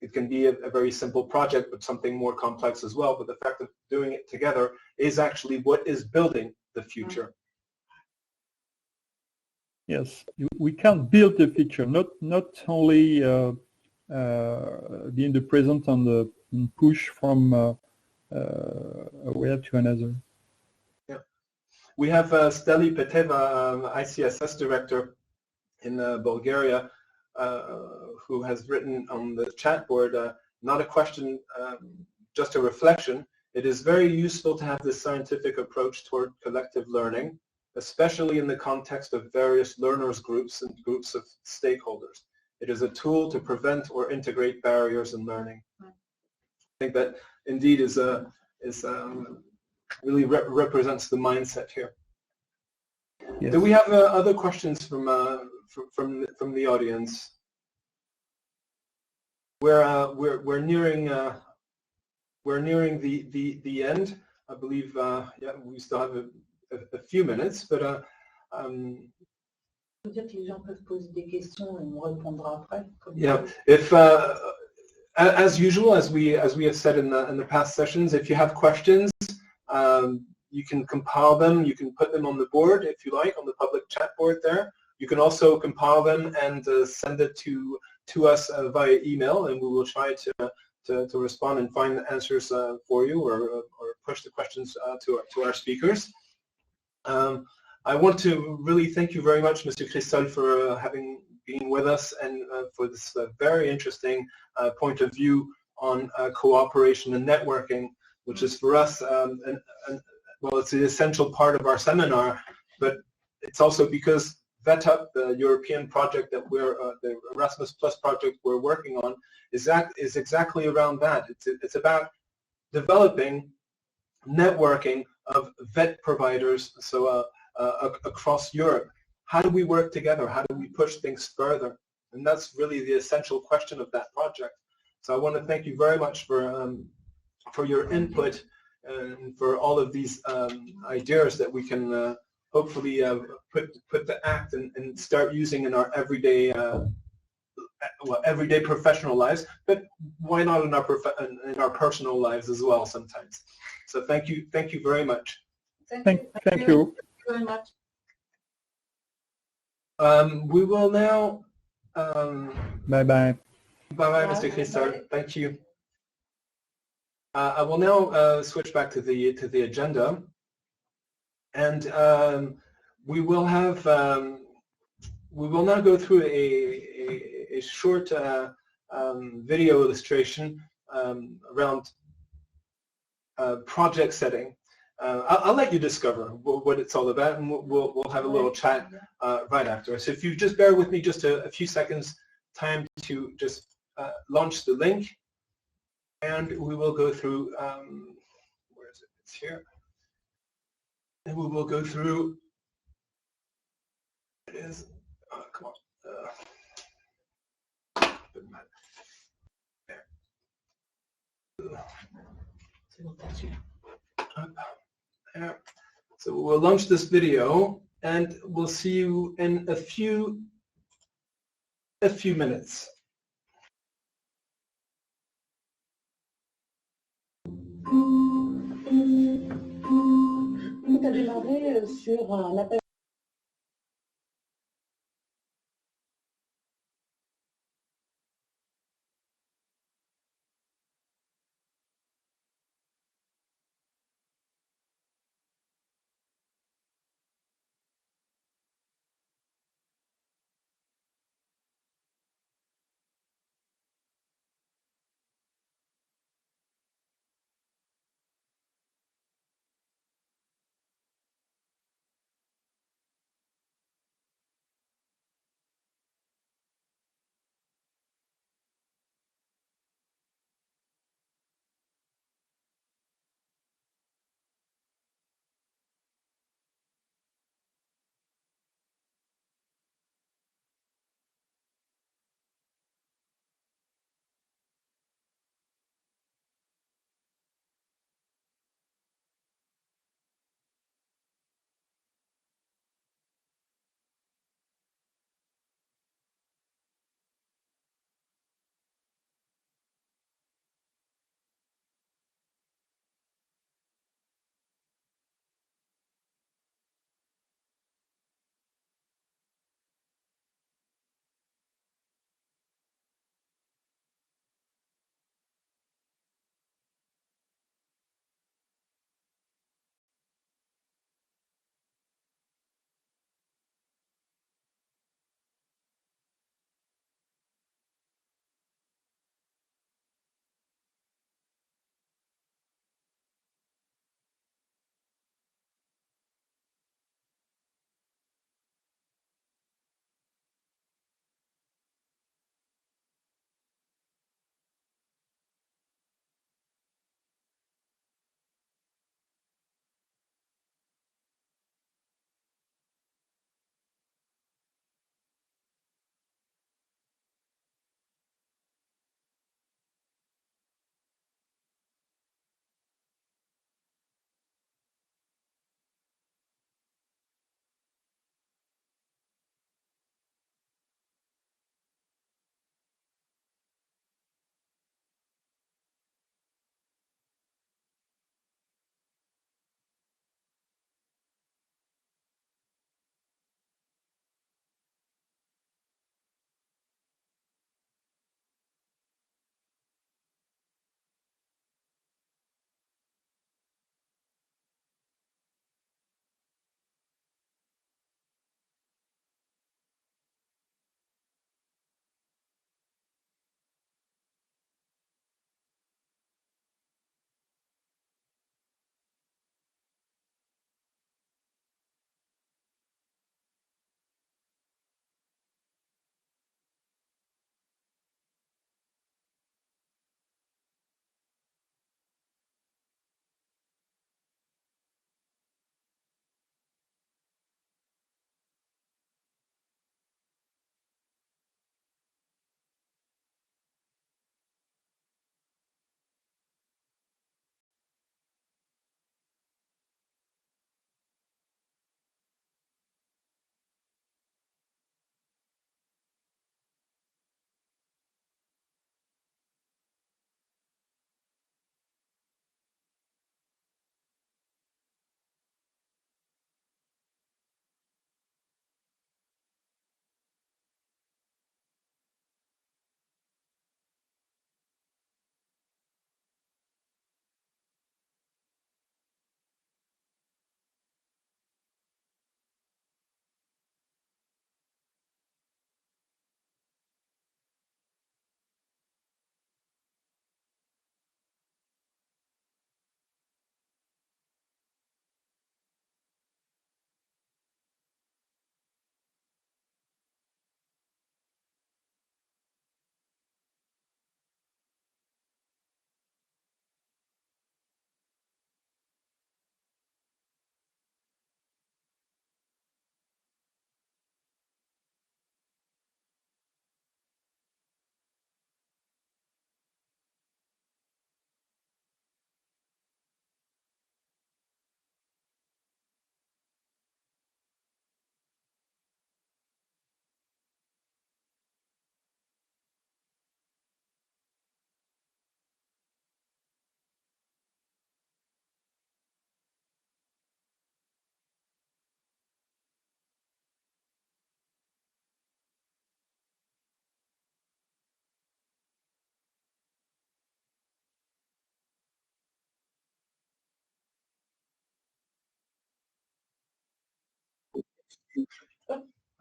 it can be a very simple project, but something more complex as well. But the fact of doing it together is actually what is building the future. Yes, we can build the future, not only be in the present and push from a way to another. Yeah, we have Steli Peteva, ICSS director in Bulgaria, who has written on the chat board, not a question, just a reflection. It is very useful to have this scientific approach toward collective learning, especially in the context of various learners groups and groups of stakeholders. It is a tool to prevent or integrate barriers in learning. I think that indeed is really represents the mindset here. Yes. Do we have other questions from the audience? We're nearing the end. I believe yeah, we still have a few minutes, but yeah, if as usual, as we have said in the past sessions, if you have questions, you can compile them. You can put them on the board if you like, on the public chat board there. You can also compile them and send it to us via email, and we will try to respond and find the answers for you, or push the questions to our speakers. I want to really thank you very much, Mr. CRETEIL, for having been with us, and for this very interesting point of view on cooperation and networking, which is for us, well, it's an essential part of our seminar, but it's also because VETUP, the European project that the Erasmus Plus project we're working on, is exactly around that. It's about developing networking of vet providers, so across Europe. How do we work together? How do we push things further? And that's really the essential question of that project. So I want to thank you very much for your input and for all of these ideas that we can hopefully put the act and start using in our everyday everyday professional lives, but why not in our personal lives as well sometimes. So thank you very much. Thank you very much. We will now bye-bye. Bye-bye, Mr. CRETEIL. Thank you. I will now switch back to the agenda, and we will now go through a a short video illustration around project setting. I'll let you discover what it's all about, and we'll have a little chat right after. So if you just bear with me just a few seconds, time to just launch the link, and we will go through, where is it? It's here. And we will go through, it is, come on. There. So we'll launch this video, and we'll see you in a few minutes. Tout a démarré sur un appel.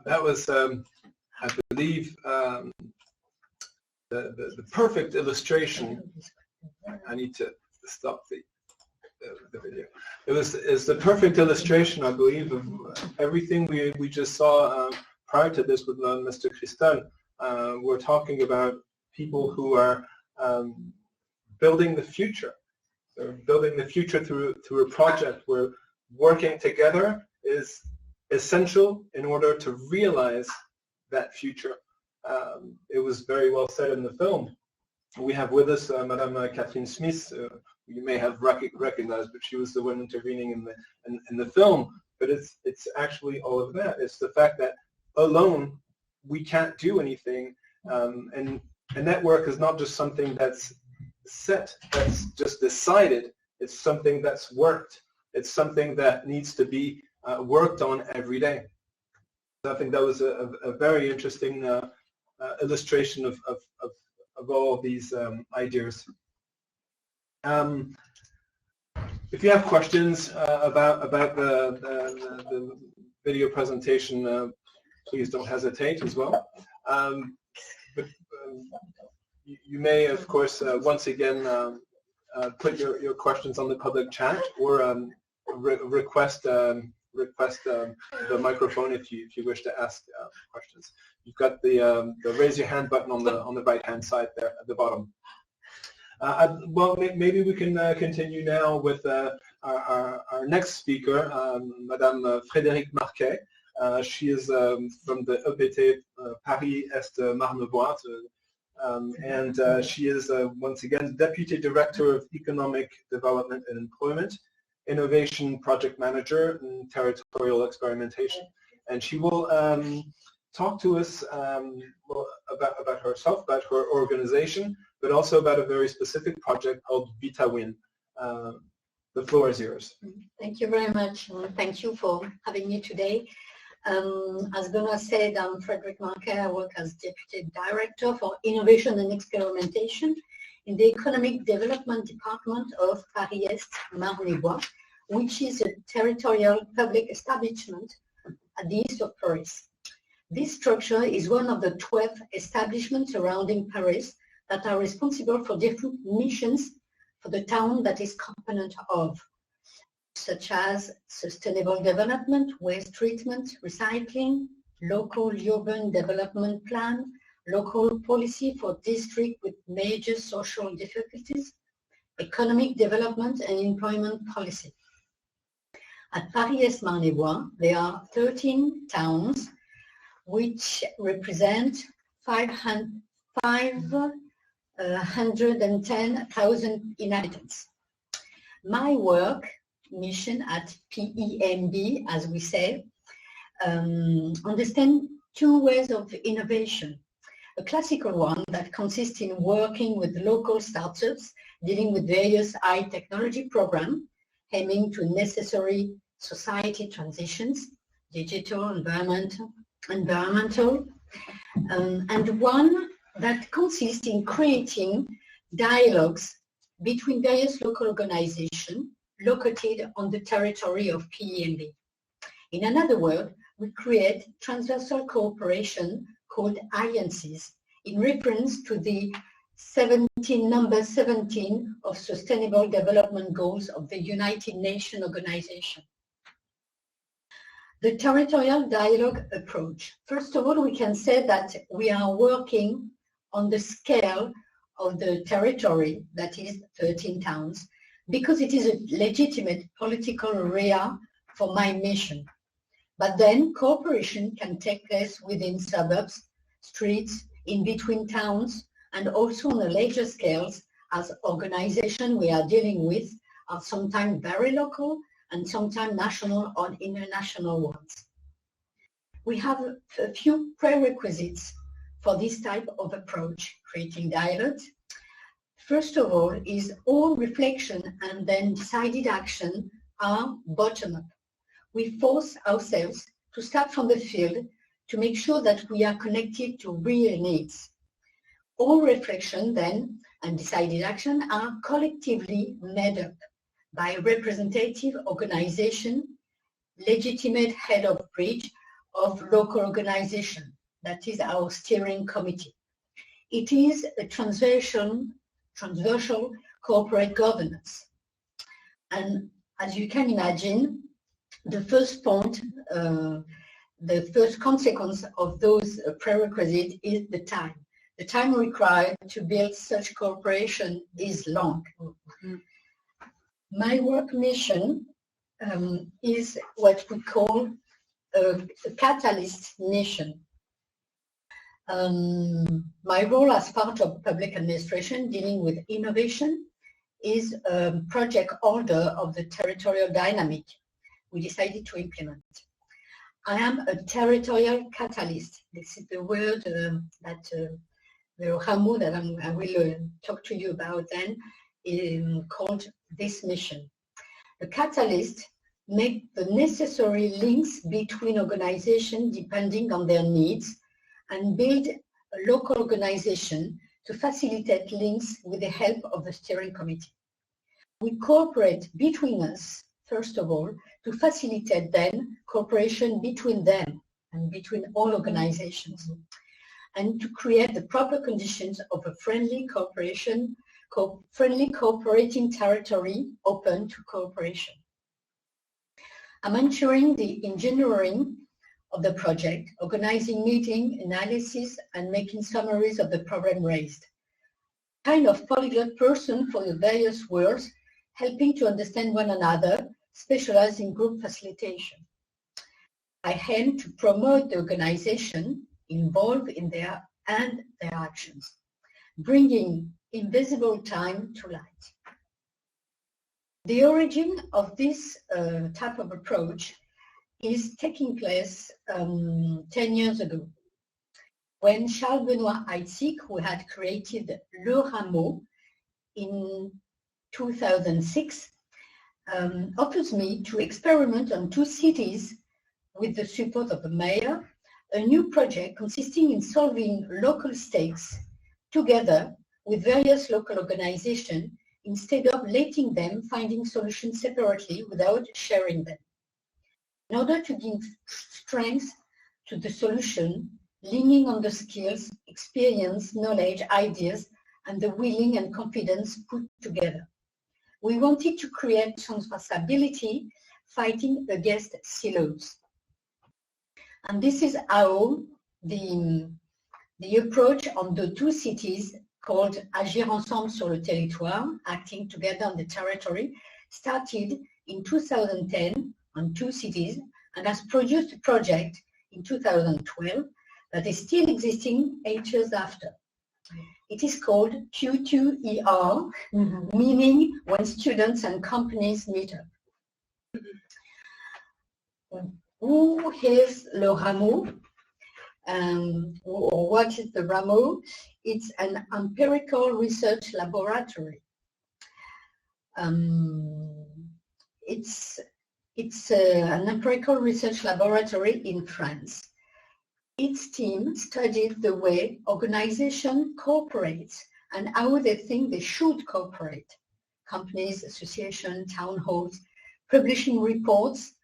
That was, I believe, the perfect illustration. I need to stop the video. It's the perfect illustration, I believe, of everything we just saw prior to this with Mr. CRETEIL. We're talking about people who are building the future. They're building the future through a project where working together is essential in order to realize that future. It was very well said in the film. We have with us Madame Kathleen Smith. You may have recognized, but she was the one intervening in the film. But it's actually all of that. It's the fact that alone we can't do anything, and a network is not just something that's set, that's just decided. It's something that's worked. It's something that needs to be worked on every day. So I think that was a very interesting illustration of all of these ideas. If you have questions about the video presentation, please don't hesitate as well. But you may, of course, once again put your questions on the public chat, or request the microphone if you wish to ask questions. You've got the raise your hand button on the right hand side there at the bottom. Well, maybe we can continue now with our next speaker, Madame Frédérique Marquet. She is from the EPT Paris-Est Marne-Bois, and she is once again Deputy Director of Economic Development and Employment, Innovation Project Manager, and Territorial Experimentation. And she will talk to us about herself, about her organization, but also about a very specific project called VETUP. The floor is yours. Thank you very much. Thank you for having me today. As Benoit said, I'm Frédérique Marquet. I work as Deputy Director for Innovation and Experimentation in the Economic Development Department of Paris-Est Marne-Bois, which is a territorial public establishment at the east of Paris. This structure is one of the 12 establishments surrounding Paris that are responsible for different missions for the town that is component of, such as sustainable development, waste treatment, recycling, local urban development plan, local policy for districts with major social difficulties, economic development and employment policy. At Paris-Est Marne-Bois, there are 13 towns which represent 510,000 inhabitants. My work mission at PEMB, as we say, understand two ways of innovation. A classical one that consists in working with local startups dealing with various high technology programs aiming to necessary society transitions, digital, environmental, and one that consists in creating dialogues between various local organizations located on the territory of PEMB. In another word, we create transversal cooperation called alliances in reference to the number 17 of Sustainable Development Goals of the United Nations Organization. The territorial dialogue approach. First of all, we can say that we are working on the scale of the territory, that is 13 towns, because it is a legitimate political area for my mission. But then cooperation can take place within suburbs, streets, in between towns, and also on a larger scales as organizations we are dealing with are sometimes very local and sometimes national or international ones. We have a few prerequisites for this type of approach, creating dialogue. First of all is all reflection and then decided action are bottom-up. We force ourselves to start from the field to make sure that we are connected to real needs. All reflection then and decided action are collectively made up by representative organization, legitimate head of bridge of local organization. That is our steering committee. It is a transversal corporate governance. And as you can imagine, the first point, the first consequence of those prerequisites is the time. The time required to build such cooperation is long. My work mission is what we call a catalyst mission. My role as part of public administration dealing with innovation is a project order of the territorial dynamic we decided to implement. I am a territorial catalyst. This is the word that the rameau that I will talk to you about then called this mission. The catalyst make the necessary links between organizations depending on their needs and build a local organization to facilitate links with the help of the steering committee. We cooperate between us, first of all, to facilitate then cooperation between them and between all organizations, and to create the proper conditions of a friendly cooperating territory open to cooperation. I'm ensuring the engineering of the project, organizing meeting, analysis, and making summaries of the problem raised. Kind of polyglot person for the various worlds, helping to understand one another, specialized in group facilitation. I aim to promote the organization involved in their actions, bringing invisible time to light. The origin of this type of approach is taking place 10 years ago, when Charles-Benoît Heitzig, who had created Le Rameau in 2006, offers me to experiment on 2 cities with the support of the mayor, a new project consisting in solving local stakes together with various local organizations instead of letting them finding solutions separately without sharing them. In order to give strength to the solution, leaning on the skills, experience, knowledge, ideas, and the willing and confidence put together. We wanted to create transversability, fighting against silos. And this is how the approach on the 2 cities called Agir Ensemble sur le territoire, acting together on the territory, started in 2010 on 2 cities and has produced a project in 2012 that is still existing 8 years after. It is called Q2ER, meaning when students and companies meet up. Who is Le Rameau? Or what is the Rameau? It's an empirical research laboratory. It's an empirical research laboratory in France. Its team studied the way organizations cooperate and how they think they should cooperate. Companies, associations, town halls, publishing reports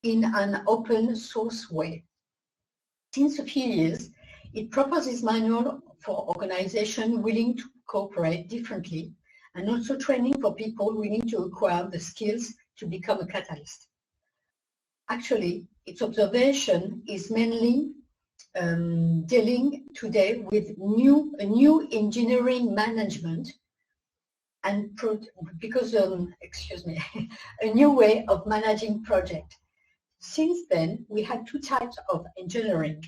in an open source way. Since a few years, it proposes manual for organizations willing to cooperate differently and also training for people willing to acquire the skills to become a catalyst. Actually, its observation is mainly dealing today with a new engineering management and a new way of managing projects. Since then, we had 2 types of engineering,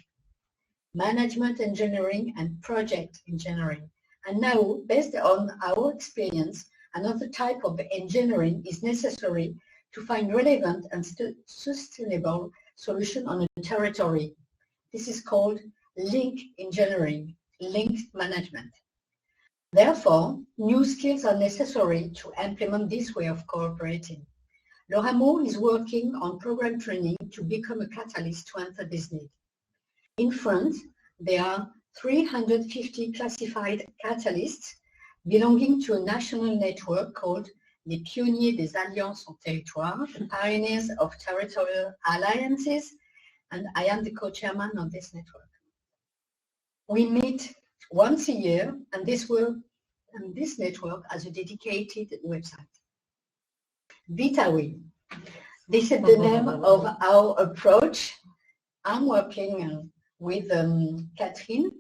management engineering and project engineering. And now, based on our experience, another type of engineering is necessary to find relevant and sustainable solution on a territory. This is called link engineering, linked management. Therefore, new skills are necessary to implement this way of cooperating. Le Rameau is working on program training to become a catalyst to answer this need. In France, there are 350 classified catalysts belonging to a national network called les Pionniers des Alliances en Territoire, the Pioneers of Territorial Alliances, and I am the co-chairman of this network. We meet once a year, and this network has a dedicated website. VETUP. This is the name of our approach. I'm working with Catherine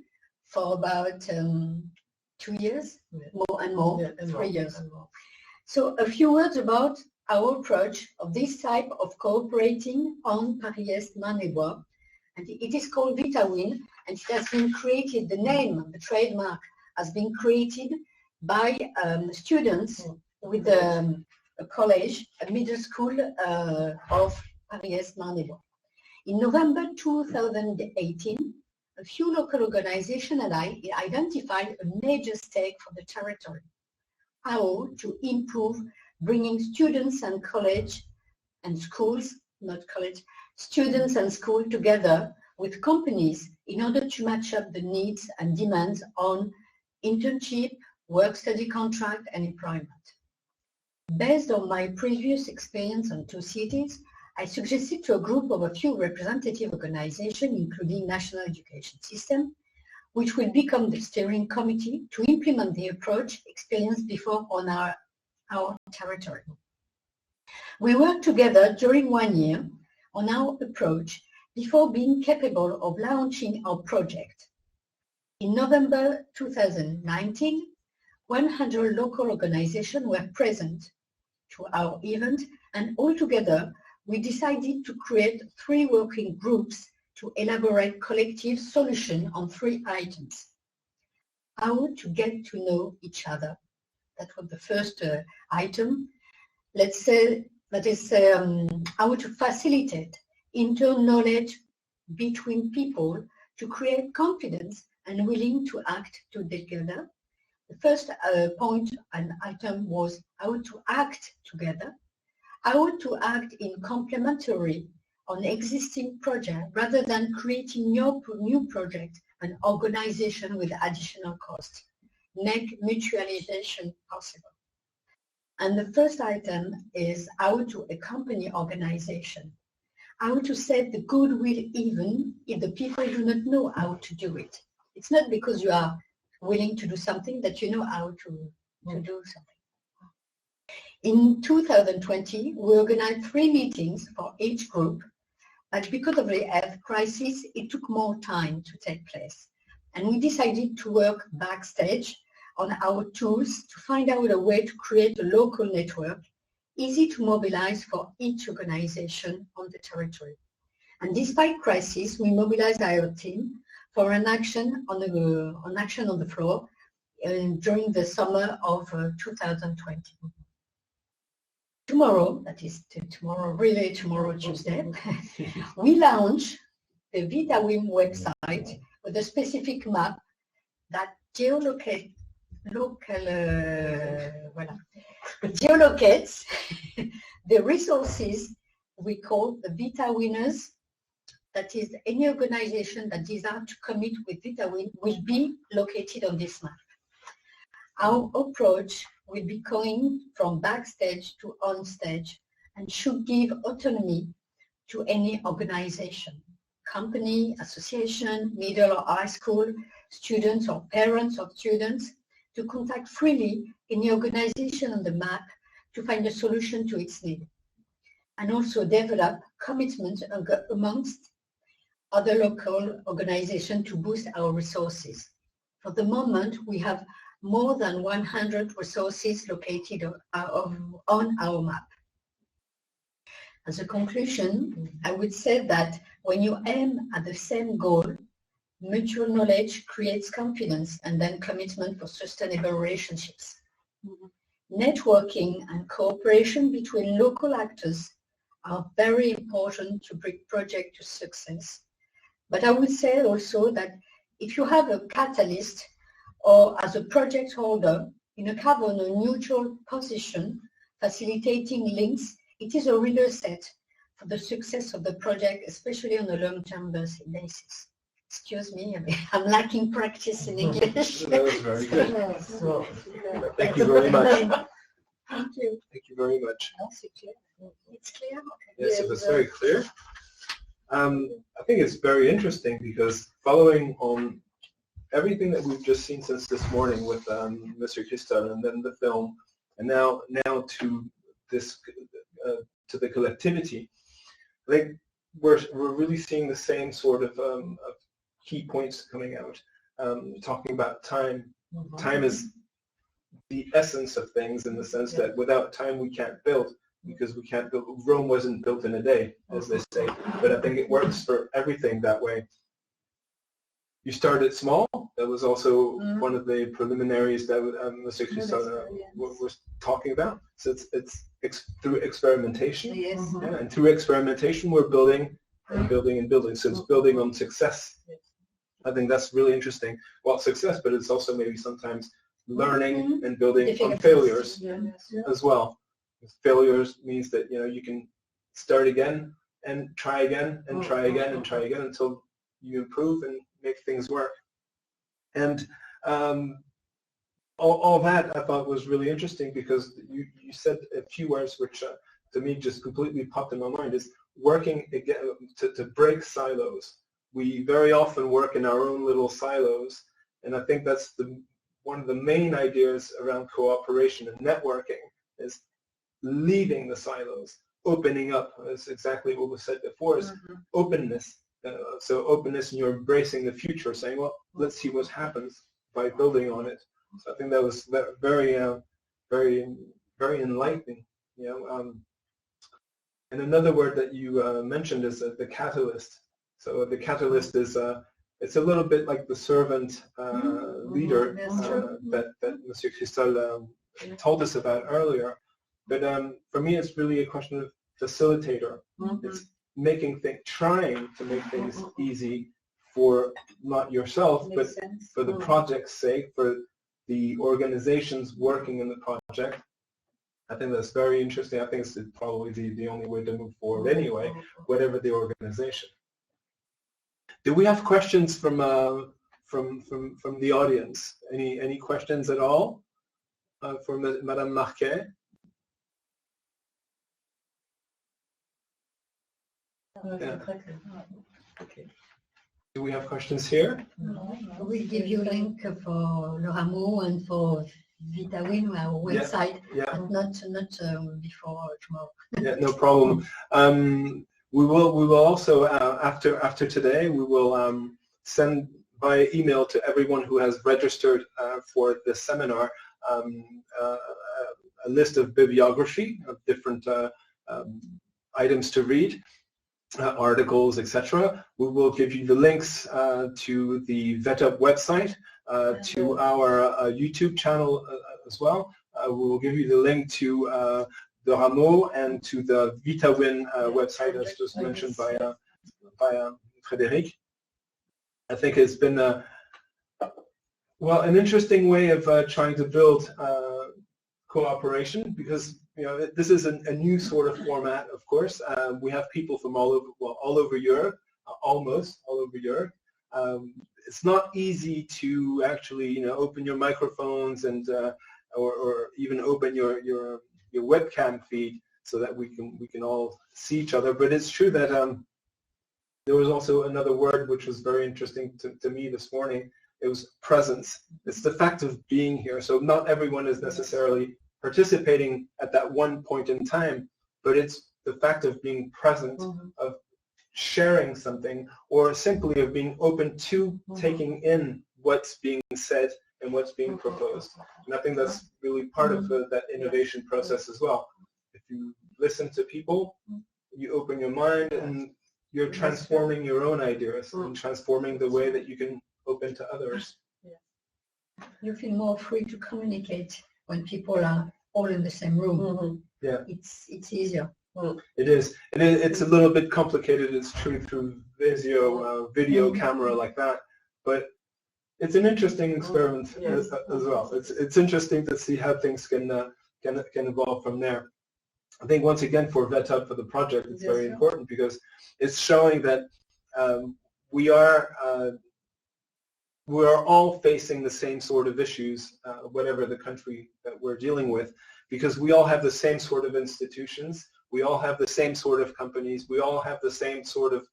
for about 2 years, more and more, 3 years. So a few words about our approach of this type of cooperating on Paris-Est Marne-et-Bois. And it is called VETUP, and it has been created, the name, the trademark, has been created by students with a college, a middle school of Paris-Est Marne-et-Bois. In November 2018, a few local organizations and I identified a major stake for the territory. How to improve bringing students and college and schools, not college, students and school together with companies in order to match up the needs and demands on internship, work-study contract, and employment. Based on my previous experience on 2 cities, I suggested to a group of a few representative organizations, including National Education System, which will become the steering committee to implement the approach experienced before on our territory. We worked together during 1 year on our approach before being capable of launching our project. In November 2019, 100 local organizations were present to our event, and altogether we decided to create 3 working groups to elaborate collective solutions on 3 items. How to get to know each other. That was the first item. Let's say, that is how to facilitate inter-knowledge between people to create confidence and willing to act together. The first point and item was how to act together, how to act in complementary on existing projects rather than creating new projects and organization with additional costs. Make mutualization possible. And the first item is how to accompany organization, how to set the goodwill even if the people do not know how to do it. It's not because you are willing to do something that you know how to do something. In 2020, we organized 3 meetings for each group, but because of the health crisis, it took more time to take place. And we decided to work backstage on our tools to find out a way to create a local network, easy to mobilize for each organization on the territory. And despite crisis, we mobilized our team for an action on the floor during the summer of 2020. Tomorrow, that is tomorrow, Tuesday, we launch the VETUP website with a specific map that geolocates the resources we call the VETA winners. That is, any organization that desires to commit with VETUP will be located on this map. Our approach will be going from backstage to onstage and should give autonomy to any organization, company, association, middle or high school, students or parents of students, to contact freely any organization on the map to find a solution to its need, and also develop commitment amongst other local organizations to boost our resources. For the moment, we have more than 100 resources located on our map. As a conclusion, I would say that when you aim at the same goal, mutual knowledge creates confidence and then commitment for sustainable relationships. Networking and cooperation between local actors are very important to bring project to success. But I would say also that if you have a catalyst or as a project holder in a kind of a neutral position, facilitating links, it is a real asset for the success of the project, especially on a long-term basis. Excuse me, I'm lacking practice in English. That was very good. Thank you very much. Thank you. Thank you very much. It's clear? Okay. Yes, it was very clear. I think it's very interesting because following on everything that we've just seen since this morning with Mr. CRETEIL and then the film, and now to this to the collectivity, I think we're really seeing the same sort of key points coming out. Talking about time. Time is the essence of things in the sense that without time we can't build, because we can't build. Rome wasn't built in a day, as they say. But I think it works for everything that way. You started small. That was also one of the preliminaries that Mr. CRETEIL was talking about. So it's through experimentation, and through experimentation we're building and building and building. So it's building on success. I think that's really interesting. Well, success, but it's also maybe sometimes learning and building on failures as well. Failures means that you can start again and try again and try again and try again until you improve and make things work. And all that I thought was really interesting because you said a few words which to me just completely popped in my mind, is working again to break silos. We very often work in our own little silos, and I think that's one of the main ideas around cooperation and networking is leaving the silos, opening up. That's exactly what was said before, is openness. So openness, and you're embracing the future, saying, well, let's see what happens by building on it. So I think that was very, very, very enlightening. And another word that you mentioned is the catalyst. So the catalyst is it's a little bit like the servant leader that Monsieur CRETEIL told us about earlier. But for me, it's really a question of facilitator. It's trying to make things easy for not yourself, but for the project's sake, for the organizations working in the project. I think that's very interesting. I think it's probably the only way to move forward anyway, whatever the organization. Do we have questions from the audience? Any questions at all for Madame Marquet? Yeah. Okay. Do we have questions here? We'll give you a link for Le Rameau and for VETUP, our website, but not before tomorrow. Yeah, no problem. We will also after today we will send via email to everyone who has registered for this seminar a list of bibliography of different items to read. Articles, etc. We will give you the links to the VETUP website, to our YouTube channel as well. We will give you the link to the Rameau and to the VETUP website, as just mentioned by Frédéric. I think it's been an interesting way of trying to build cooperation, because this is a new sort of format, of course. We have people from all over Europe, almost all over Europe. It's not easy to actually, open your microphones and or even open your webcam feed so that we can all see each other. But it's true that there was also another word which was very interesting to me this morning. It was presence. It's the fact of being here. So not everyone is necessarily participating at that one point in time, but it's the fact of being present, of sharing something, or simply of being open to taking in what's being said and what's being proposed. And I think that's really part of that innovation process as well. If you listen to people, you open your mind, and you're transforming your own ideas and transforming the way that you can open to others. You feel more free to communicate when people are all in the same room. Yeah, it's easier. It is. It's a little bit complicated. It's true through video camera like that, but it's an interesting experiment as well. It's interesting to see how things can evolve from there. I think once again for VETUP, for the project, it's very important because it's showing that we are all facing the same sort of issues, whatever the country that we're dealing with, because we all have the same sort of institutions, we all have the same sort of companies, we all have the same sort of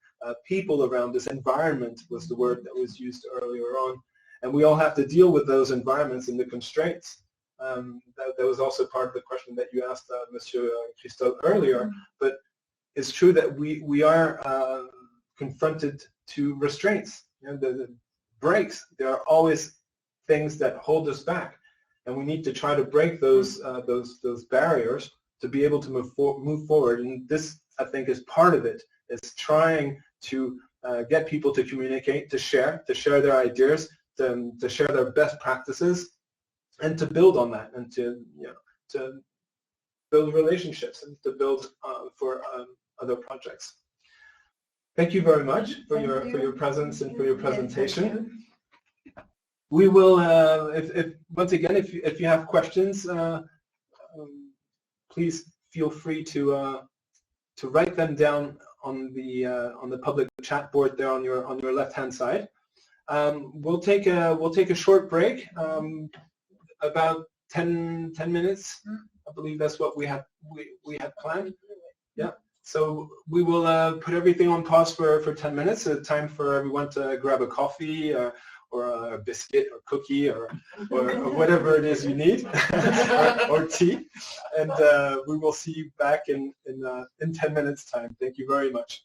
people around us. Environment was the word that was used earlier on. And we all have to deal with those environments and the constraints. That was also part of the question that you asked Monsieur Christophe earlier. But it's true that we are confronted to restraints. You know, the breaks. There are always things that hold us back, and we need to try to break those barriers to be able to move forward. And this, I think, is part of it. It's trying to get people to communicate, to share their ideas, to share their best practices, and to build on that, and to build relationships and to build for other projects. Thank you very much for your presence and for your presentation. We will, once again, if you have questions, please feel free to write them down on the public chat board there on your left-hand side. We'll take a short break, about 10 minutes. I believe that's what we had planned. Yeah. So we will put everything on pause for 10 minutes. Time for everyone to grab a coffee or a biscuit or cookie or whatever it is you need, or tea. And we will see you back in 10 minutes time. Thank you very much.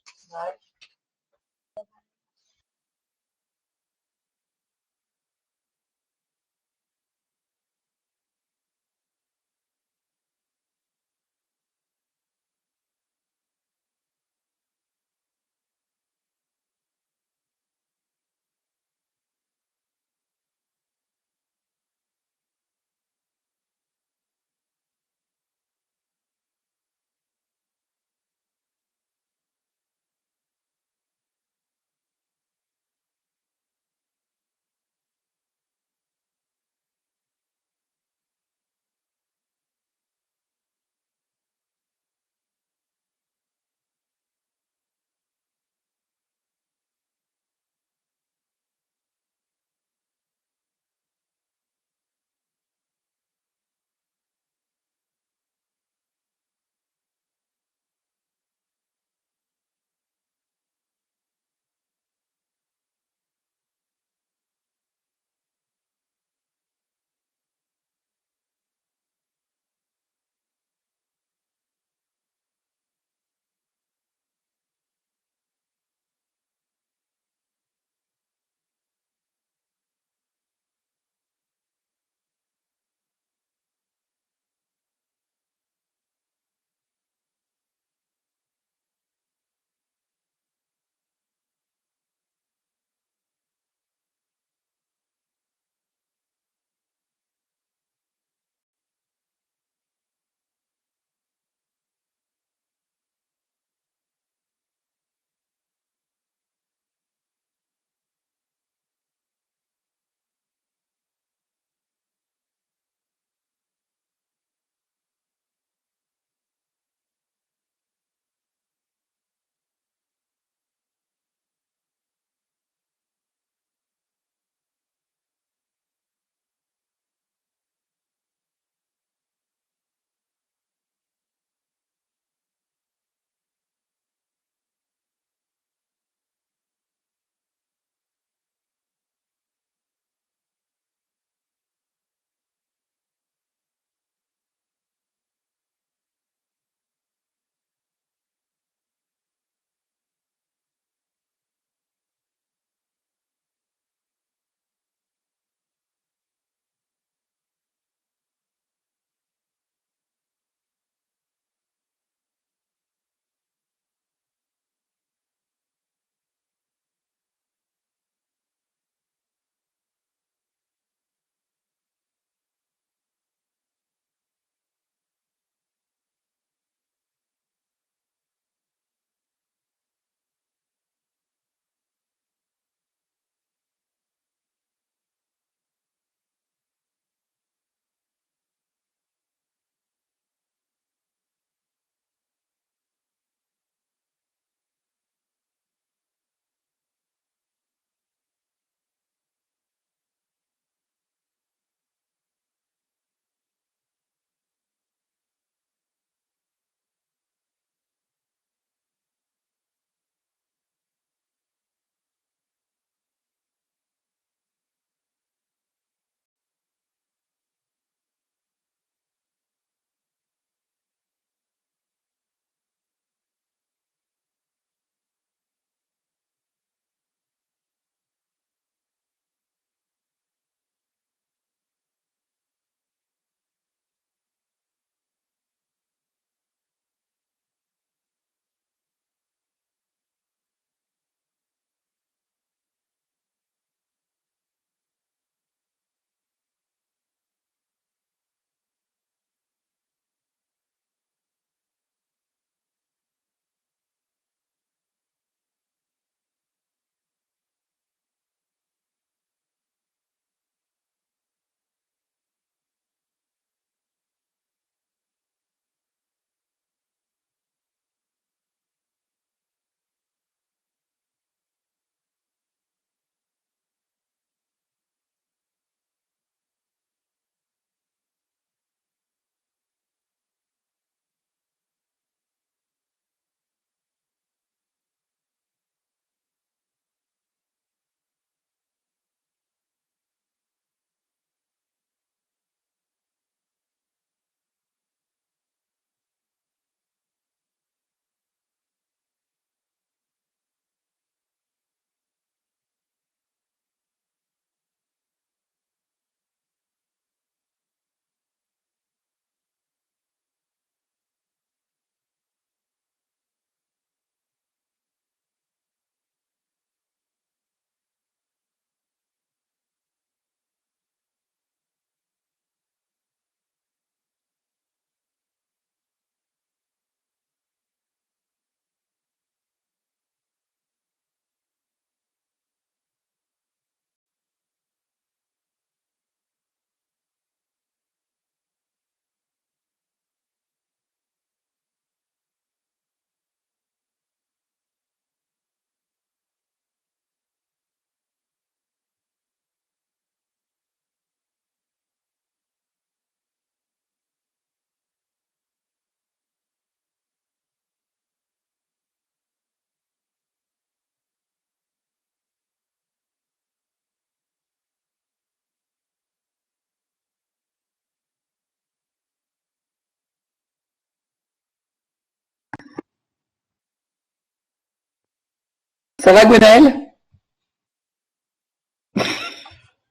Ça va, Gwenaëlle?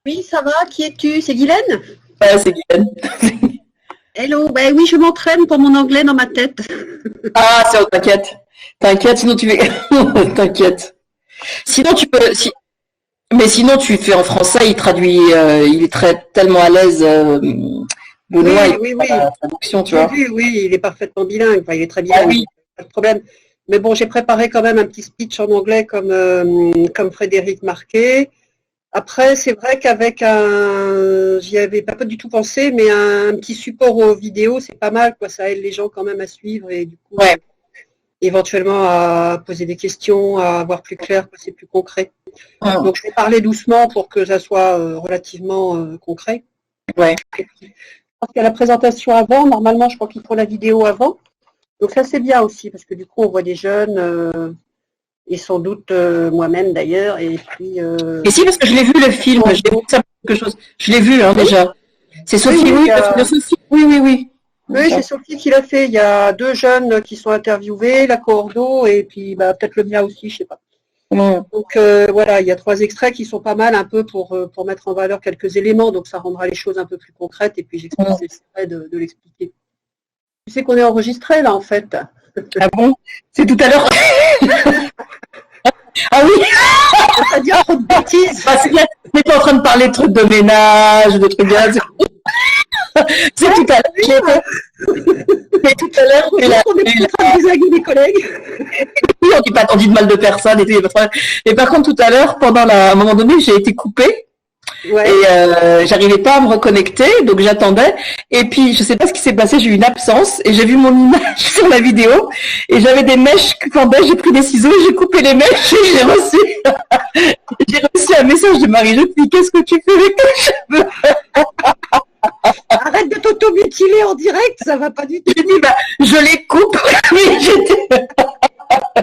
Oui, ça va, qui es-tu? C'est Guylaine? Ouais, c'est Guylaine. Hello, ben oui, je m'entraîne pour mon anglais dans ma tête. Ah, c'est t'inquiète. T'inquiète, sinon tu fais... T'inquiète. Sinon tu peux... Mais sinon tu fais en français, il traduit, il est tellement à l'aise, Benoît, il Oui, fait oui. la traduction, tu J'ai vois. vu, oui, il est parfaitement bilingue, enfin, il est très Ah bilingue, oui. pas de problème. Mais bon, j'ai préparé quand même un petit speech en anglais comme Frédéric Marquet. Après, c'est vrai qu'avec j'y avais pas du tout pensé, mais un petit support aux vidéos, c'est pas mal, quoi. Ça aide les gens quand même à suivre et du coup, Ouais. éventuellement à poser des questions, à voir plus clair, quoi, c'est plus concret. Hum. Donc, je vais parler doucement pour que ça soit relativement concret. Ouais. Je pense qu'il y a la présentation avant. Normalement, je crois qu'il faut la vidéo avant. Donc, ça, c'est bien aussi, parce que du coup, on voit des jeunes, et sans doute moi-même d'ailleurs. Et puis. Et si, parce que je l'ai vu le film, j'ai vu ça quelque chose. Je l'ai vu, hein, Oui. déjà. C'est Sophie, Oui, oui, il y le a- film de Sophie. Oui, oui, oui. Oui, c'est Sophie qui l'a fait. Il y a 2 jeunes qui sont interviewés, la coordo, et puis bah, peut-être le mien aussi, je sais pas. Hum. Donc voilà, il y a 3 extraits qui sont pas mal un peu pour mettre en valeur quelques éléments, donc ça rendra les choses un peu plus concrètes, et puis j'essaierai de l'expliquer. Tu sais qu'on est enregistré là en fait. Ah bon? C'est tout à l'heure. Ah oui, On va pas dire trop de bêtises. bah, c'est bien. On n'est pas en train de parler de trucs de ménage, de trucs bien. C'est tout à l'heure. Mais tout à l'heure, On n'est pas en train de désaguer des collègues. oui, on dit de mal de personne et tout, il y a pas de problème. Et par contre, tout à l'heure, à un moment donné, j'ai été coupée Ouais. et j'arrivais pas à me reconnecter, donc j'attendais. Et puis, je sais pas ce qui s'est passé, j'ai eu une absence et j'ai vu mon image sur la vidéo et j'avais des mèches qui pendaient, j'ai pris des ciseaux et j'ai coupé les mèches et j'ai reçu un message de Marie-Jo qui dit qu'est-ce que tu fais avec tes cheveux? Arrête de t'automutiler en direct, ça va pas du tout. J'ai dit, bah, je les coupe. Mais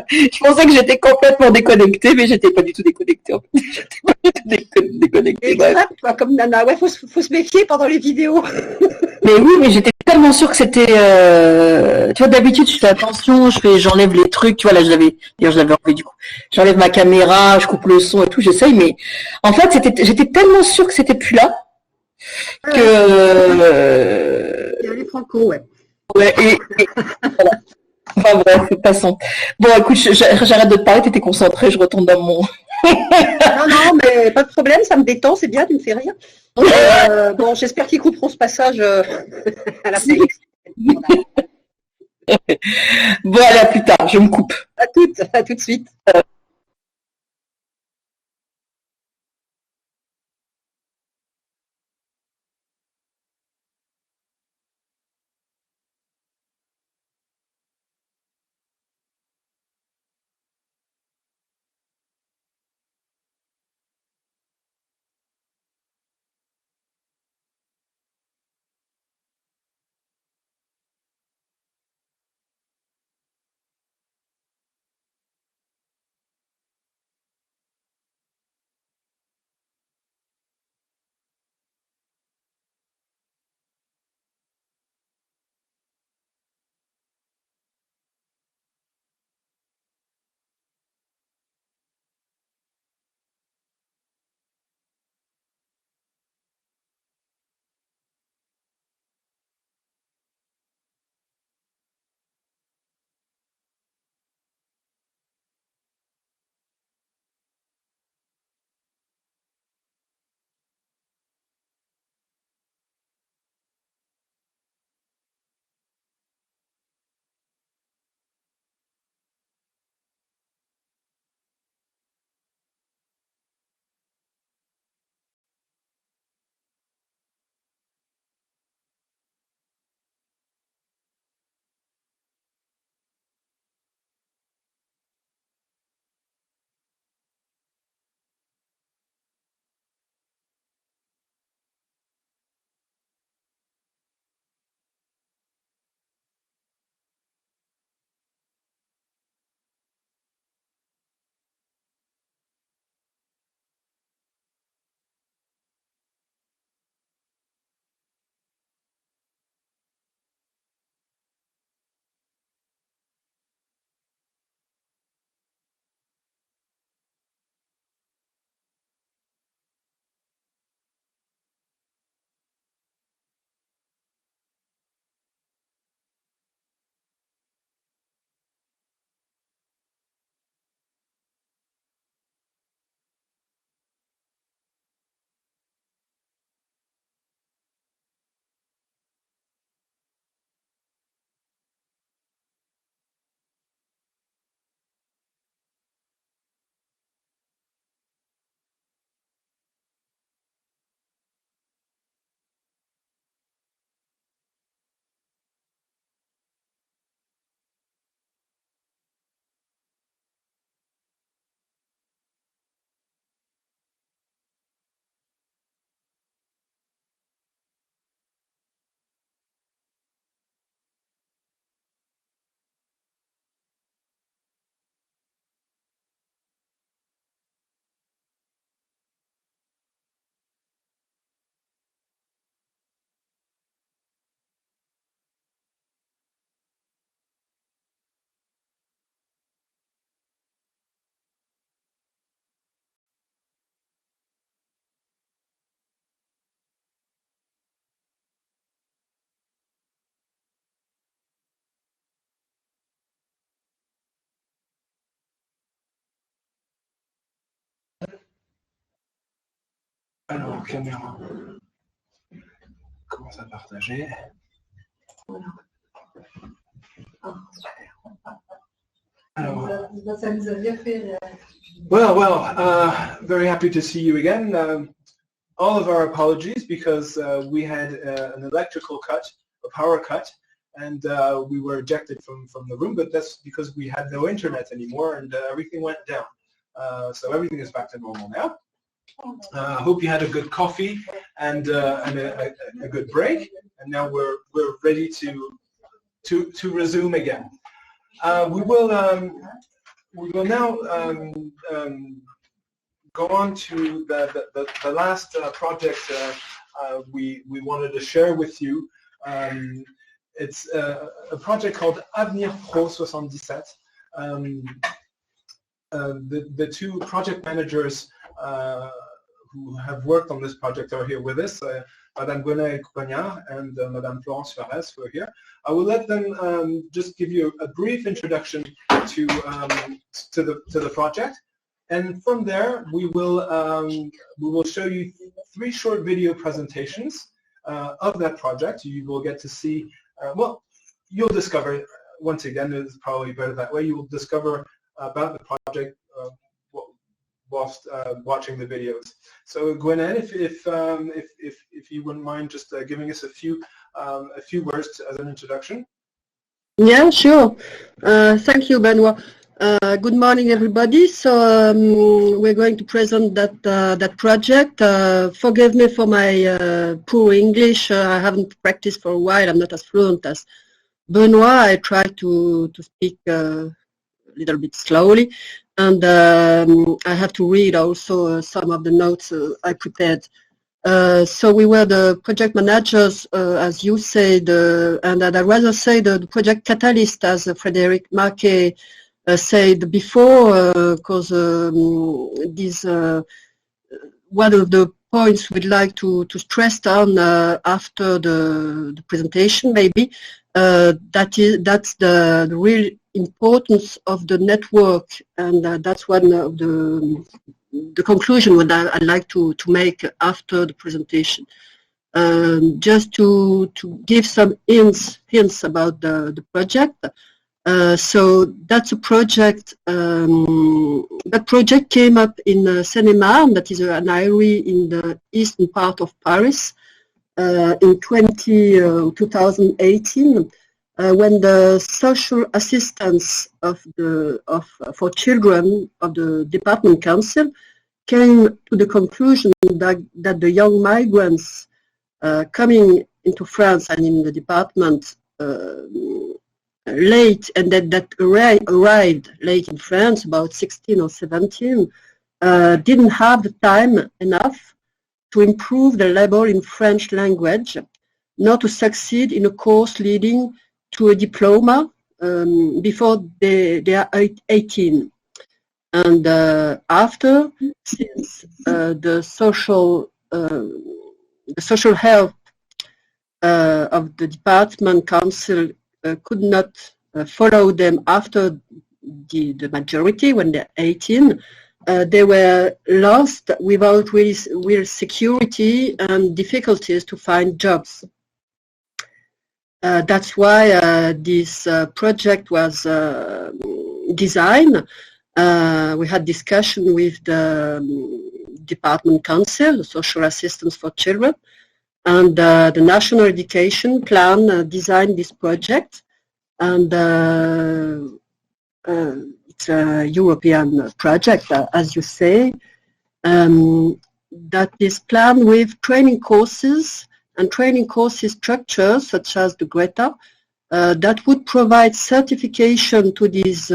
je pensais que j'étais complètement déconnectée, mais j'étais pas du tout déconnectée. En fait. J'étais pas du tout déconnectée. Extrême, quoi, comme Nana. Ouais, faut se méfier pendant les vidéos. Mais oui, mais j'étais tellement sûre que c'était. Tu vois, d'habitude, je fais attention, j'enlève les trucs. Tu vois, là, d'ailleurs, je l'avais enlevé du coup. J'enlève ma caméra, je coupe le son et tout. J'essaye, mais en fait, j'étais tellement sûre que c'était plus là que. Il y a les franco, ouais. Ouais, et voilà. Enfin bref, passons. Bon, écoute, j'arrête de te parler, t'étais concentrée, je retourne dans mon... Non, mais pas de problème, ça me détend, c'est bien, tu me fais rire. Bon, j'espère qu'ils couperont ce passage à la fin. Bon, allez, à plus tard, je me coupe. À tout de suite. Alors, caméra. Commence à partager. Voilà. Alors, Ça nous a bien fait. well, very happy to see you again. All of our apologies because we had an electrical cut, a power cut, and we were ejected from the room, but that's because we had no internet anymore and everything went down. So everything is back to normal now. I hope you had a good coffee and a good break, and now we're ready to resume again. We will now go on to the last project we wanted to share with you. It's a project called Avenir Pro 77. The two project managers who have worked on this project are here with us, Madame Gwenaëlle Cognard and Madame Florence Fares, who are here. I will let them just give you a brief introduction to the project, and from there we will show you 3 short video presentations of that project. You will get to see, well, you'll discover, once again, it's probably better that way, you will discover about the project whilst watching the videos. So Gwenaëlle, if you wouldn't mind just giving us a few words as an introduction. Yeah, sure. Thank you, Benoit. Good morning, everybody. So we're going to present that project. Forgive me for my poor English. I haven't practiced for a while. I'm not as fluent as Benoit. I try to speak a little bit slowly, and I have to read also some of the notes I prepared. So we were the project managers, as you said, and I'd rather say the project catalyst, as Frédéric Marquet said before, because this one of the points we'd like to stress down after the presentation, maybe, that's the real importance of the network, and that's one of the conclusion that I'd like to make after the presentation. Just to give some hints about the project. So that's a project. That project came up in Seine-et-Marne, that is an area in the eastern part of Paris, in 2018. When the social assistance for children of the department council came to the conclusion that the young migrants coming into France and in the department late, and that arrived late in France, about 16 or 17, didn't have the time enough to improve the level in French language, nor to succeed in a course leading to a diploma before they are 18. And after, since the social help of the department council could not follow them after the majority, when they're 18, they were lost without real security and difficulties to find jobs. That's why this project was designed. We had discussion with the department council, the social assistance for children, and the National Education Plan designed this project, and it's a European project, as you say, that is planned with training courses and training courses structures such as the GRETA, that would provide certification to these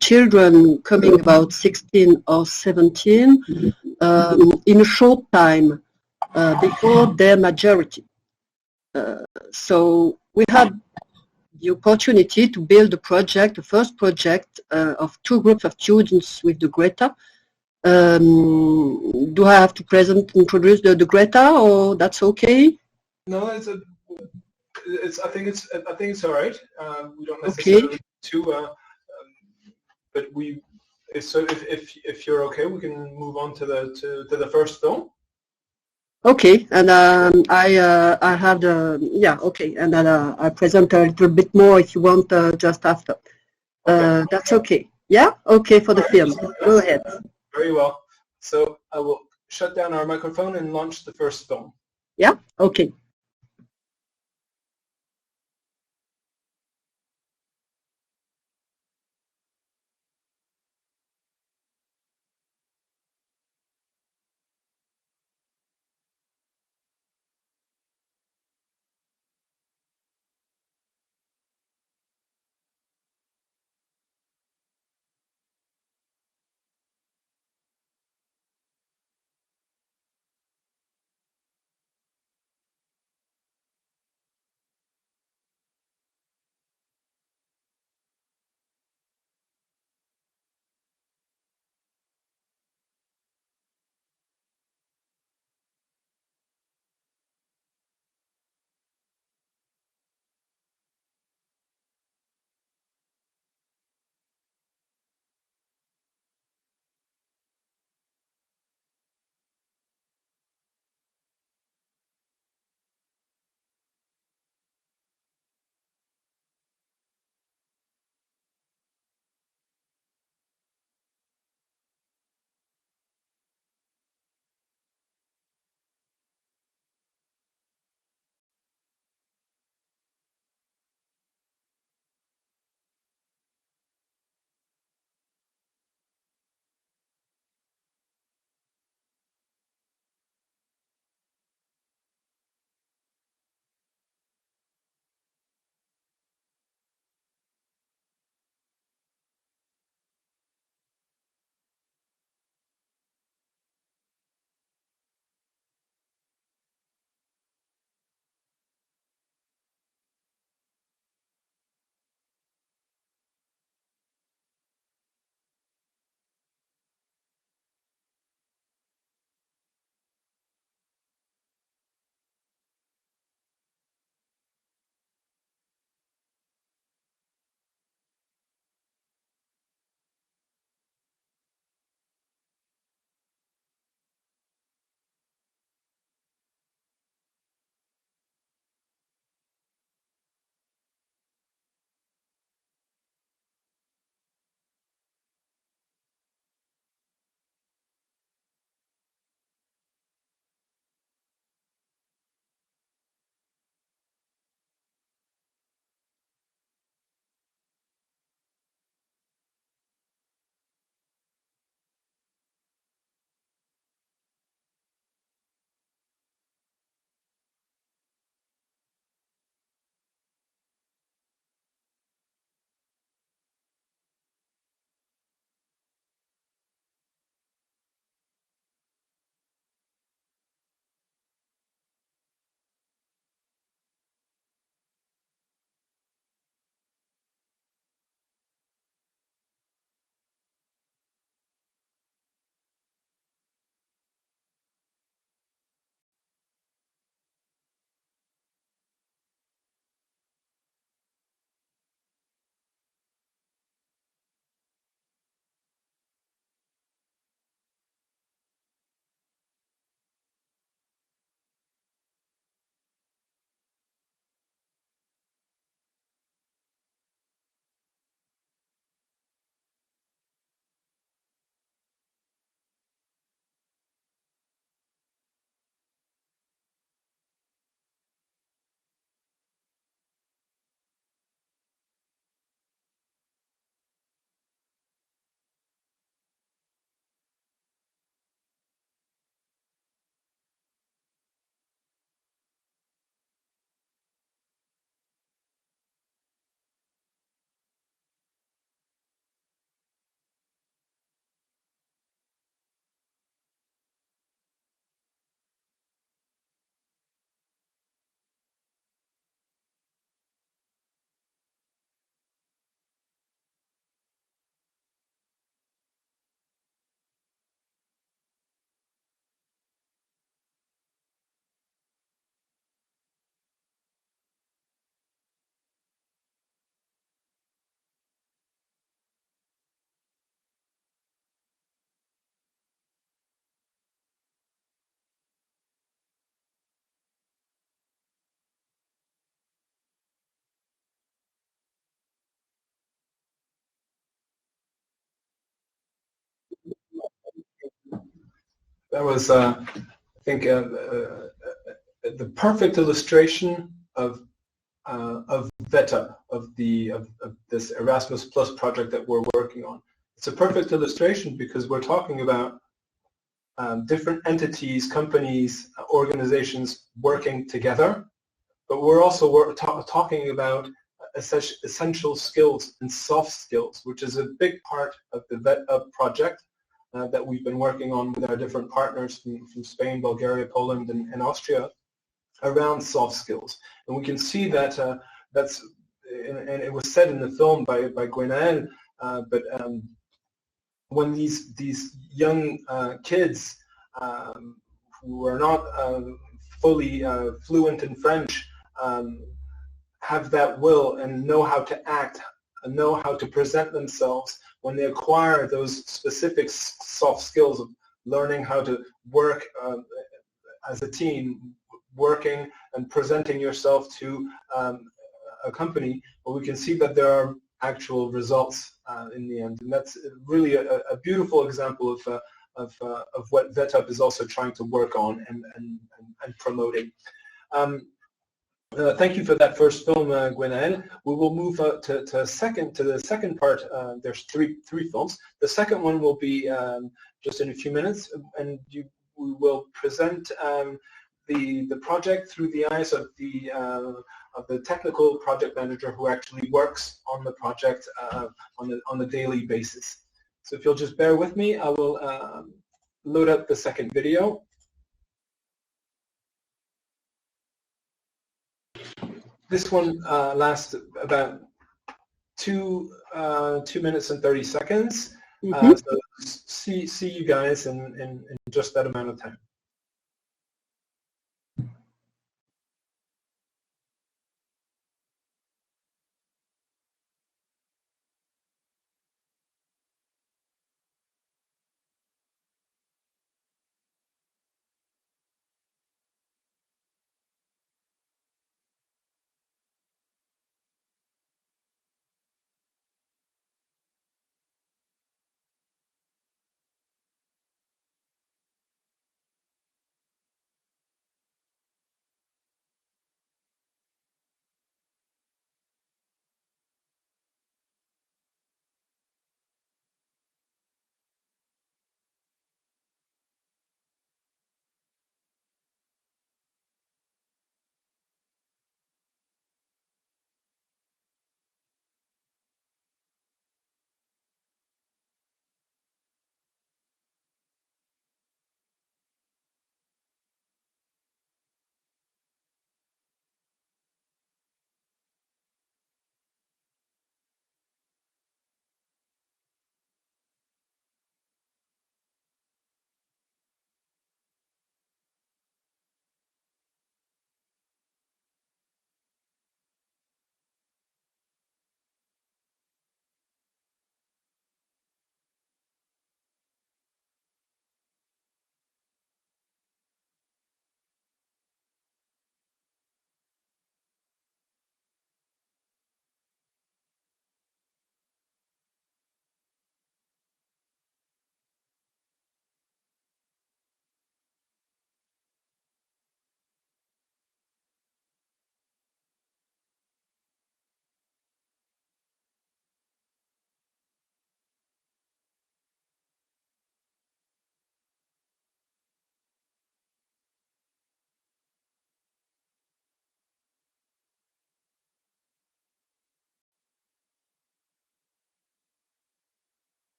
children coming about 16 or 17 in a short time before their majority. So we had the opportunity to build a project, the first project of 2 groups of students with the GRETA. Do I have to introduce the GRETA, or that's okay? No, I think it's all right. We don't necessarily but if you're okay, we can move on to the first film. Okay, and I have the, yeah, okay, and then I present a little bit more if you want just after. Okay. That's okay. Yeah, okay for the film. Go ahead. Very well. So I will shut down our microphone and launch the first film. Yeah, okay. That was, I think, the perfect illustration of VETUP, of this Erasmus Plus project that we're working on. It's a perfect illustration because we're talking about different entities, companies, organizations working together, but we're also talking about essential skills and soft skills, which is a big part of the VETUP project that we've been working on with our different partners from Spain, Bulgaria, Poland, and Austria around soft skills. And we can see that and it was said in the film by Gwenaël, but when these young kids who are not fully fluent in French have that will and know how to act and know how to present themselves, when they acquire those specific soft skills of learning how to work as a team, working and presenting yourself to a company, well, we can see that there are actual results in the end, and that's really a beautiful example of what VETUP is also trying to work on and promoting. Thank you for that first film, Gwenaël. We will move to the second part. There's three films. The second one will be just in a few minutes, and we will present the project through the eyes of the technical project manager who actually works on the project on a daily basis. So if you'll just bear with me, I will load up the second video. This one lasts about 2 minutes and 30 seconds. So see you guys in just that amount of time.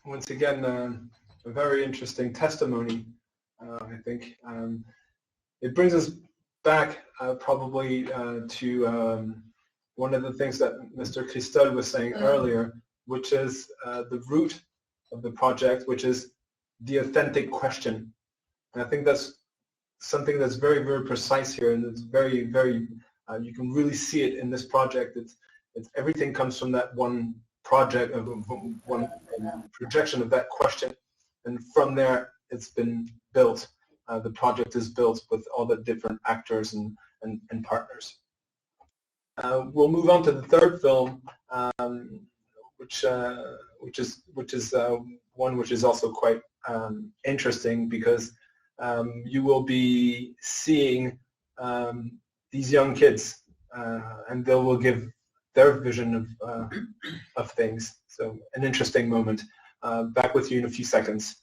Once again, a very interesting testimony, I think. It brings us back probably to one of the things that Mr. CRETEIL was saying earlier, which is the root of the project, which is the authentic question. And I think that's something that's very, very precise here, and it's very, very, you can really see it in this project. It's everything comes from that one project, one projection of that question, and from there it's been built. The project is built with all the different actors and partners. We'll move on to the third film, which is one which is also quite interesting, because you will be seeing these young kids, and they will give their vision of things. So an interesting moment. Back with you in a few seconds.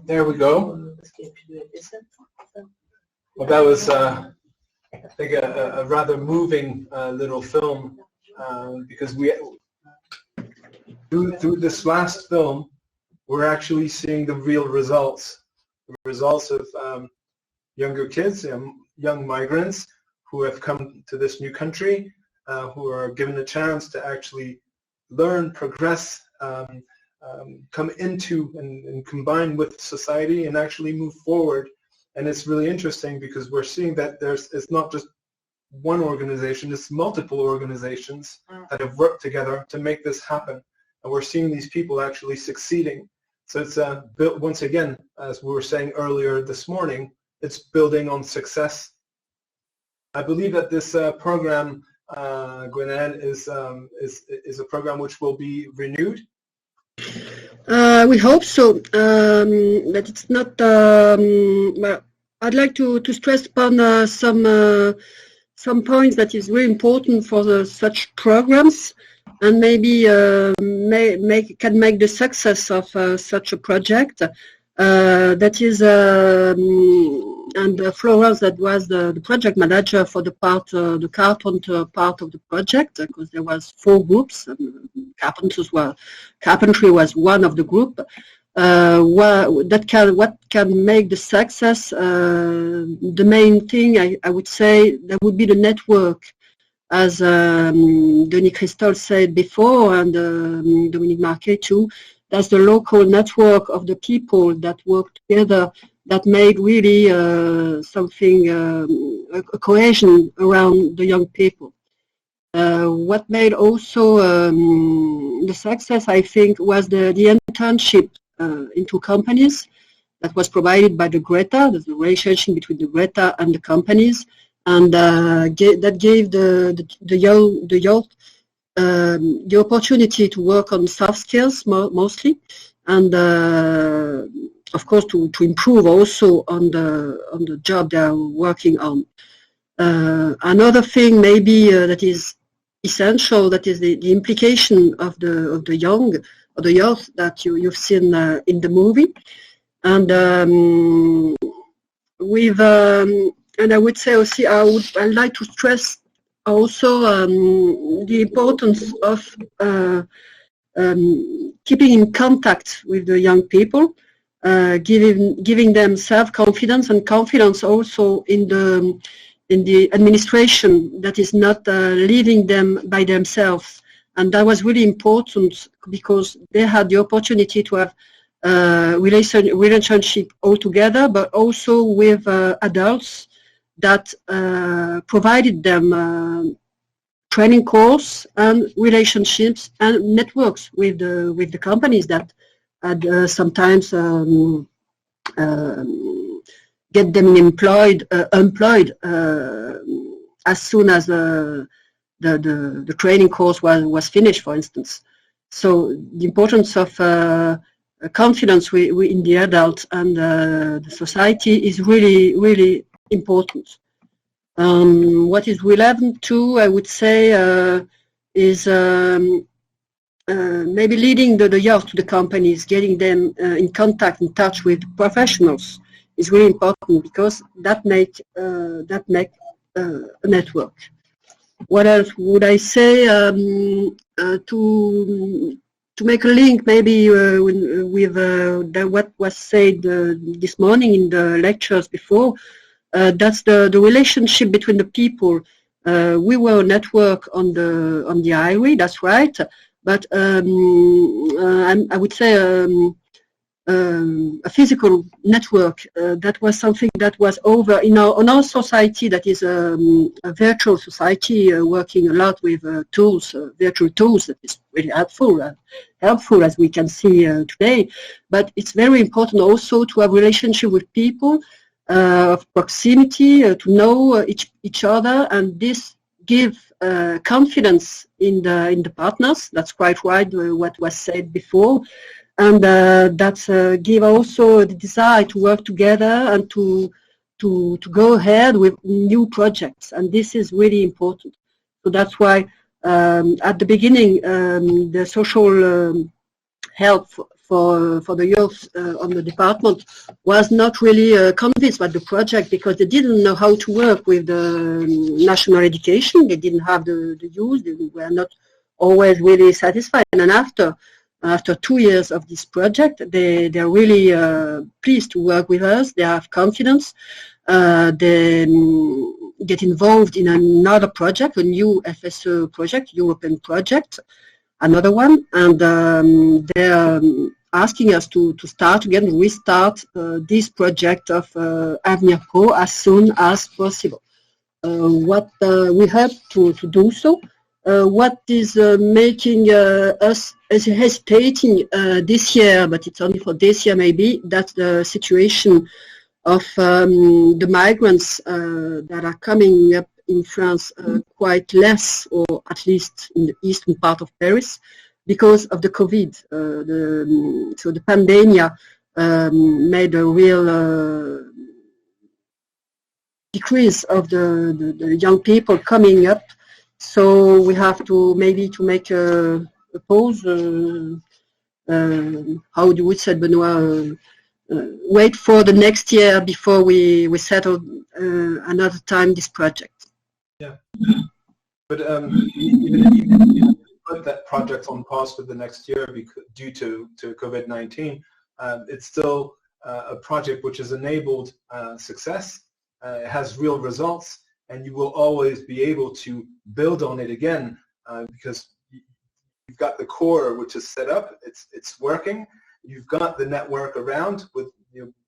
There we go. Well, that was, I think, a rather moving little film because through this last film, we're actually seeing the real results of younger kids, young migrants who have come to this new country, who are given a chance to actually learn, progress, come into and combine with society and actually move forward. And it's really interesting because we're seeing that it's not just one organization, it's multiple organizations that have worked together to make this happen. And we're seeing these people actually succeeding. So it's built, once again, as we were saying earlier this morning, it's building on success. I believe that this program, Gwenaëlle, is a program which will be renewed. We hope so, but it's not. Well, I'd like to stress upon some points that is really important for such programs, and maybe can make the success of such a project. That is, and Florence, that was the project manager for the carpenter part of the project, because there was 4 groups. Carpentry was one of the group. What can make the success? The main thing I would say that would be the network, as Denis Christol said before, and Dominique Marquet too. That's the local network of the people that work together that made really something, a cohesion around the young people. What made also the success, I think, was the internship into companies that was provided by the GRETA, the relationship between the GRETA and the companies, and that gave the youth the opportunity to work on soft skills mostly, and of course to improve also on the job they are working on. Another thing maybe that is essential, that is the implication of the youth that you've seen in the movie, and and I would say also I'd like to stress also the importance of keeping in contact with the young people, giving them self-confidence and confidence also in the administration that is not leaving them by themselves. And that was really important because they had the opportunity to have relationship all together, but also with adults that provided them training course and relationships and networks with the companies that had sometimes get them employed as soon as the training course was finished, for instance. So the importance of confidence in the adult and the society is really, really important. What is relevant too, I would say, is maybe leading the youth to the companies, getting them in contact, in touch with professionals is really important, because that make a network. What else would I say? To make a link maybe with what was said this morning in the lectures before, that's the relationship between the people. We were a network on the highway, that's right, but I would say a physical network. That was something that was over in our society, that is a virtual society, working a lot with tools, virtual tools, that is really helpful as we can see today. But it's very important also to have relationship with people, of proximity, to know each other, and this give confidence in the partners. That's quite right, what was said before. And that's give also the desire to work together and to go ahead with new projects, and this is really important. So that's why at the beginning the social help for the youth on the department was not really convinced by the project because they didn't know how to work with the national education. They didn't have the use. They were not always really satisfied. And after 2 years of this project, they're really pleased to work with us. They have confidence. They get involved in another project, a new FSE project, European project, another one, and they're asking us to start again, restart this project of Avenir Pro as soon as possible. What we have to do so. What is making us hesitating this year, but it's only for this year maybe, that's the situation of the migrants that are coming up in France quite less, or at least in the eastern part of Paris, because of the COVID. So the pandemic made a real decrease of the young people coming up. So we have to maybe to make a pause. How do we say, Benoit? Wait for the next year before we settle another time this project. Yeah, but even if you put that project on pause for the next year due to COVID-19, it's still a project which has enabled success. It has real results, and you will always be able to build on it again because you've got the core which is set up. It's working. You've got the network around with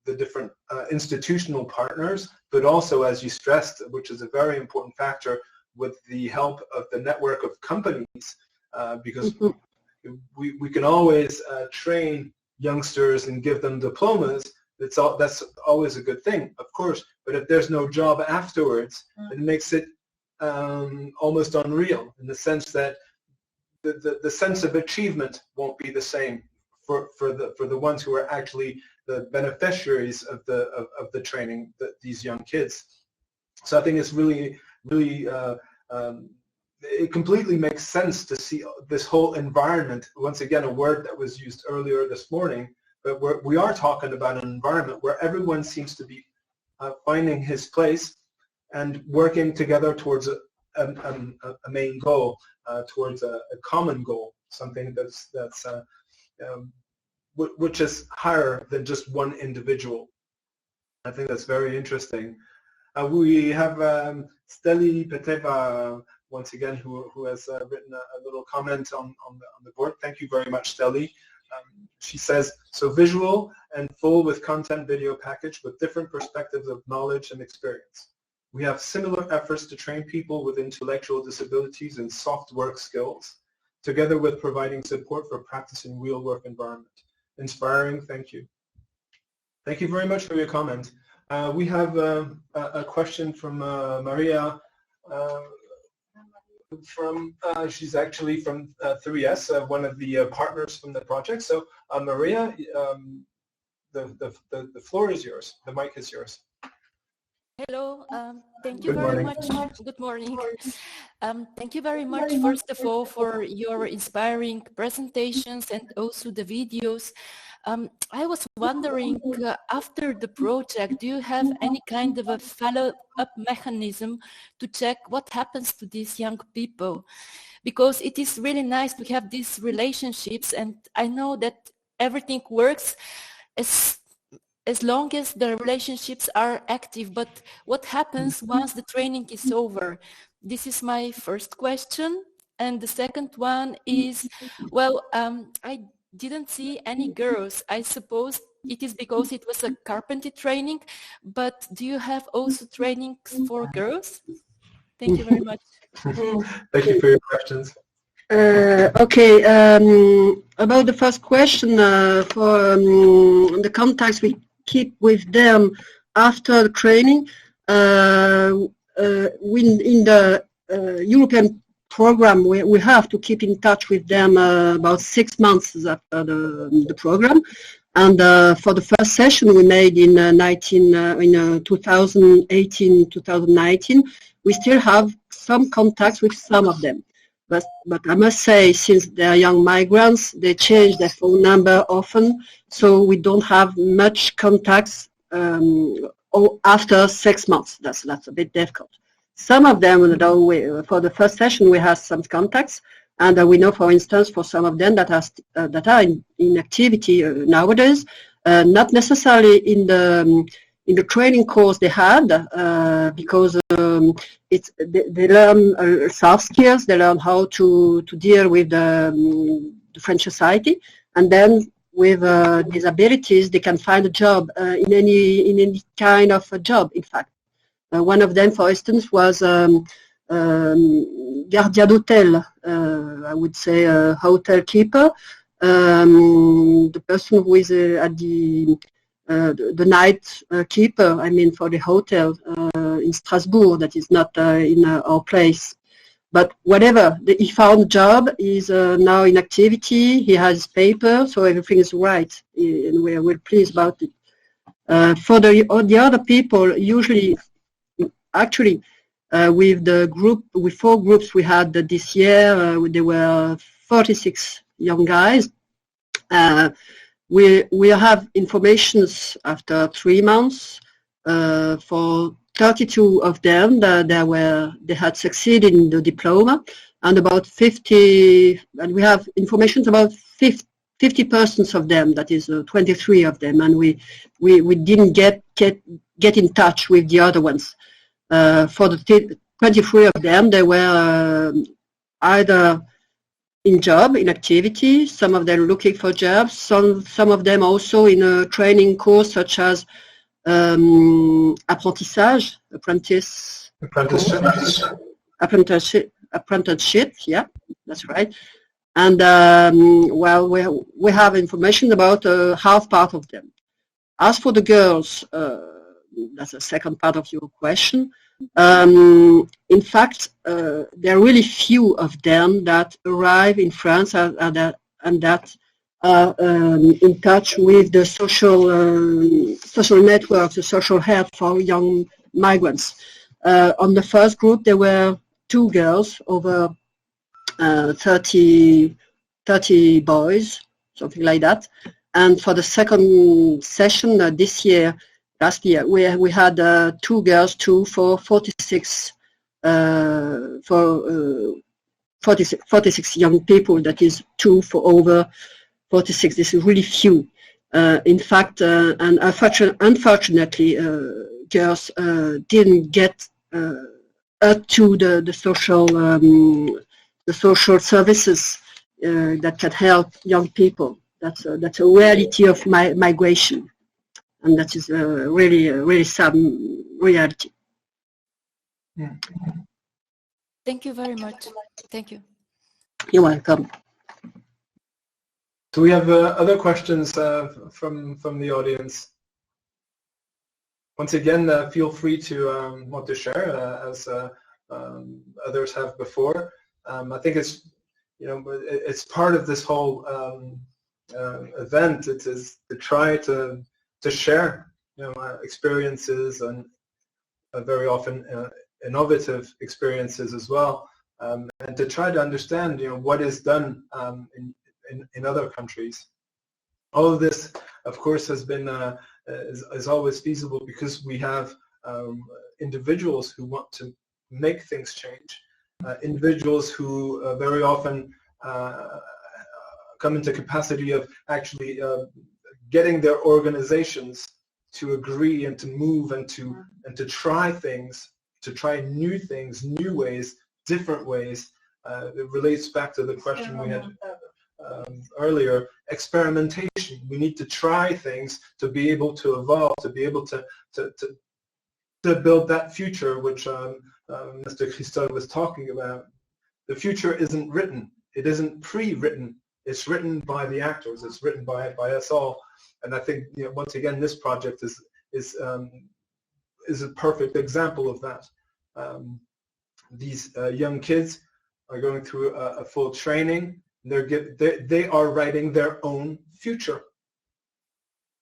the different institutional partners, but also, as you stressed, which is a very important factor, with the help of the network of companies, because we can always train youngsters and give them diplomas. That's always a good thing, of course, but if there's no job afterwards, it makes it almost unreal in the sense that the sense of achievement won't be the same for the ones who are actually the beneficiaries of the training, these young kids. So I think it's really it completely makes sense to see this whole environment. Once again, a word that was used earlier this morning, but we are talking about an environment where everyone seems to be finding his place and working together towards a main goal, towards a common goal, something that's which is higher than just one individual. I think that's very interesting. We have Steli Peteva once again, who has written a little comment on the board. Thank you very much, Steli. She says, so visual and full with content video package with different perspectives of knowledge and experience. We have similar efforts to train people with intellectual disabilities and soft work skills, together with providing support for practicing real work environment. Inspiring, thank you. Thank you very much for your comment. We have a question from Maria. She's actually from 3S, one of the partners from the project. So Maria, the floor is yours. The mic is yours. Hello, thank you very much. Good morning. Thank you very much, first of all, for your inspiring presentations and also the videos. I was wondering, after the project, do you have any kind of a follow-up mechanism to check what happens to these young people? Because it is really nice to have these relationships, and I know that everything works as long as the relationships are active, but what happens once the training is over? This is my first question. And the second one is, well, I didn't see any girls. I suppose it is because it was a carpentry training, but do you have also trainings for girls? Thank you very much. Thank you for your questions. Okay, about the first question, for the contacts we keep with them after the training, in the European program, we have to keep in touch with them about 6 months after the program. And for the first session we made in 2018-2019, we still have some contacts with some of them. but I must say, since they're young migrants, they change their phone number often, so we don't have much contacts after 6 months. That's a bit difficult. Some of them, for the first session, we have some contacts, and we know, for instance, for some of them that are in activity nowadays, not necessarily in the training course they had, because they learn soft skills, they learn how to deal with the French society, and then with these abilities, they can find a job in any kind of a job. In fact, one of them, for instance, was gardien d'hôtel, I would say a hotel keeper. The person who is at the night keeper, I mean, for the hotel in Strasbourg, that is not in our place. But whatever, he found a job, he's now in activity, he has paper, so everything is right, and we're pleased about it. For the other people, usually, actually, with the group, with 4 groups we had this year, there were 46 young guys. We have informations after 3 months for 32 of them they had succeeded in the diploma, and about 50, and we have information about 50% of them, that is 23 of them, and we didn't get in touch with the other ones. For the 23 of them, they were either in activity, some of them looking for jobs, some of them also in a training course such as apprenticeship, yeah, that's right. And well, we have information about half part of them. As for the girls, that's the second part of your question. In fact, there are really few of them that arrive in France and that are in touch with the social networks, the social help for young migrants. On the first group, there were 2 girls over 30 boys, something like that. And for the second session last year, we had 2 girls, 2 for 46 young people. That is 2 for over 46. This is really few. In fact, and unfortunately, girls didn't get up to the social services that can help young people. That's a reality of migration, and that is really sad reality. Thank you very much. Thank you. You're welcome. Do we have other questions from the audience? Once again, feel free to want to share as others have before. I think it's part of this whole event. It is to try to share experiences, and very often innovative experiences as well, and to try to understand what is done in other countries. All of this, of course, has been is always feasible because we have individuals who want to make things change, individuals who very often come into capacity of actually getting their organizations to agree and to move and to try things, to try new things, new ways, different ways. It relates back to the question we had earlier, experimentation. We need to try things to be able to evolve, to be able to build that future which Mr. Christophe was talking about. The future isn't written. It isn't pre-written. It's written by the actors. It's written by us all. And I think once again, this project is a perfect example of that. These young kids are going through a full training. They are writing their own future.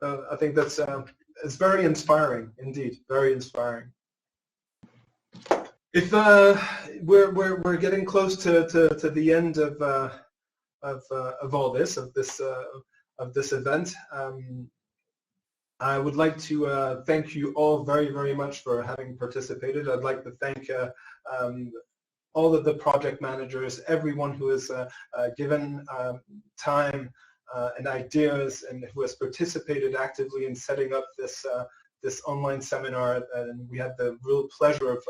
I think it's very inspiring indeed, very inspiring. If we're getting close to the end of all this of this event, I would like to thank you all very much for having participated. I'd like to thank all of the project managers, everyone who has given time and ideas and who has participated actively in setting up this online seminar. And we had the real pleasure of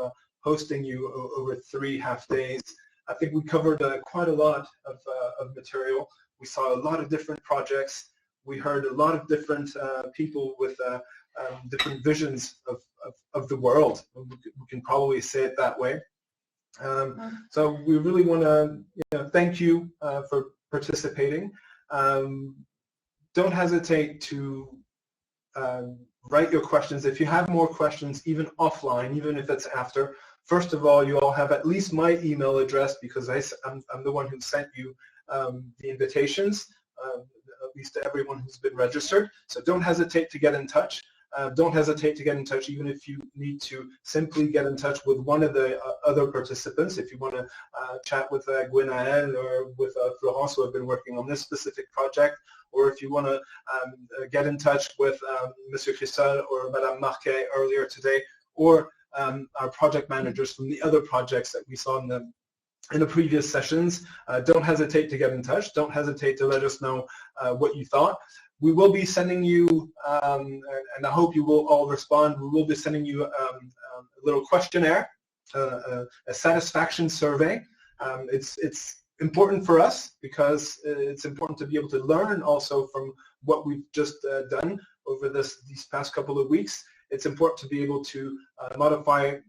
hosting you over 3 half days. I think we covered quite a lot of material. We saw a lot of different projects. We heard a lot of different people with different visions of the world. We can probably say it that way. So we really want to thank you for participating. Don't hesitate to write your questions. If you have more questions, even offline, even if it's after, first of all, you all have at least my email address, because I'm the one who sent you the invitations, at least to everyone who's been registered. So don't hesitate to get in touch. Don't hesitate to get in touch, even if you need to simply get in touch with one of the other participants. If you want to chat with Gwenaël or with Florence, who have been working on this specific project, or if you want to get in touch with Monsieur CRETEIL or Madame Marquet earlier today, or our project managers from the other projects that we saw in the previous sessions, don't hesitate to get in touch. Don't hesitate to let us know what you thought. We will be sending you, and I hope you will all respond, we will be sending you a little questionnaire, a satisfaction survey. It's important for us because it's important to be able to learn also from what we've just done over these past couple of weeks. It's important to be able to modify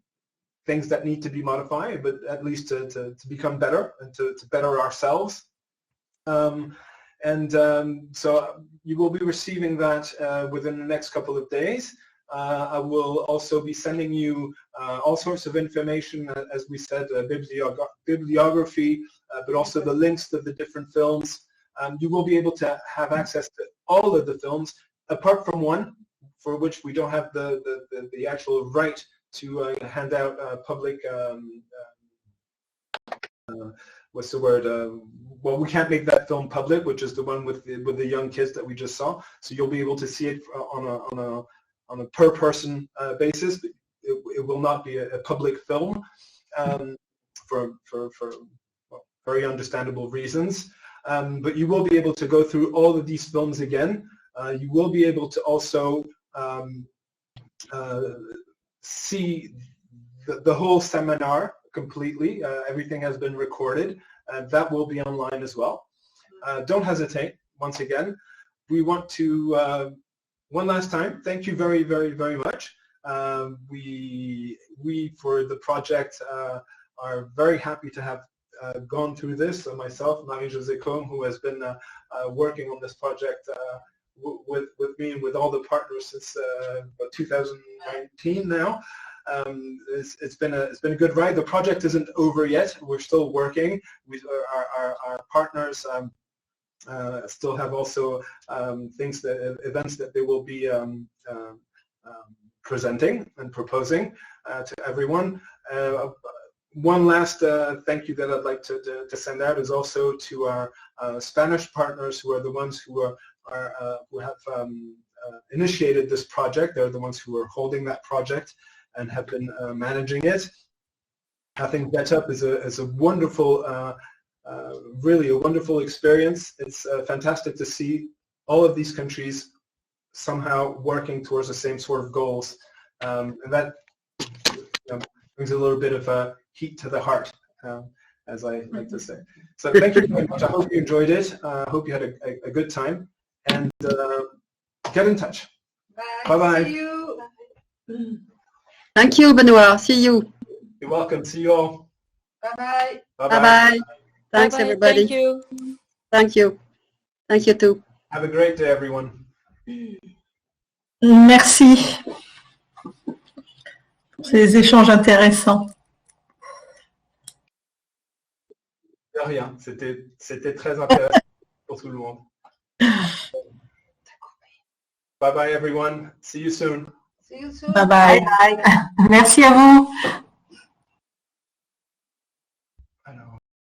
things that need to be modified, but at least to become better and to better ourselves. So you will be receiving that within the next couple of days. I will also be sending you all sorts of information, as we said, bibliography, but also the links to the different films. You will be able to have access to all of the films, apart from one, for which we don't have the actual right to hand out public, what's the word? Well, we can't make that film public, which is the one with the young kids that we just saw. So you'll be able to see it on a per person basis. It will not be a public film for very understandable reasons. But you will be able to go through all of these films again. You will be able to also see the whole seminar completely. Everything has been recorded, and that will be online as well. Don't hesitate. Once again, we want to one last time thank you very much. We for the project are very happy to have gone through this. So myself, Marie-Josée Combe, who has been working on this project with me and with all the partners since 2019 now. It's been a good ride. The project isn't over yet. We're still working. Our partners still have also events that they will be presenting and proposing to everyone. One last thank you that I'd like to send out is also to our Spanish partners, who are the ones who have initiated this project. They're the ones who are holding that project and have been managing it. I think VETUP is a wonderful, really a wonderful experience. It's fantastic to see all of these countries somehow working towards the same sort of goals, and that brings a little bit of heat to the heart, as I like to say. So thank you very much. I hope you enjoyed it. I hope you had a good time, and get in touch. Bye bye. See you. Thank you, Benoit. See you. You're welcome. See you all. Bye-bye. Bye-bye. Bye-bye. Thanks, Bye-bye. everybody. Thank you. Thank you. Thank you, too. Have a great day, everyone. Merci pour ces échanges intéressants. De rien. C'était très intéressant pour tout le monde. Bye-bye, everyone. See you soon. See you soon. Bye bye. Merci à vous.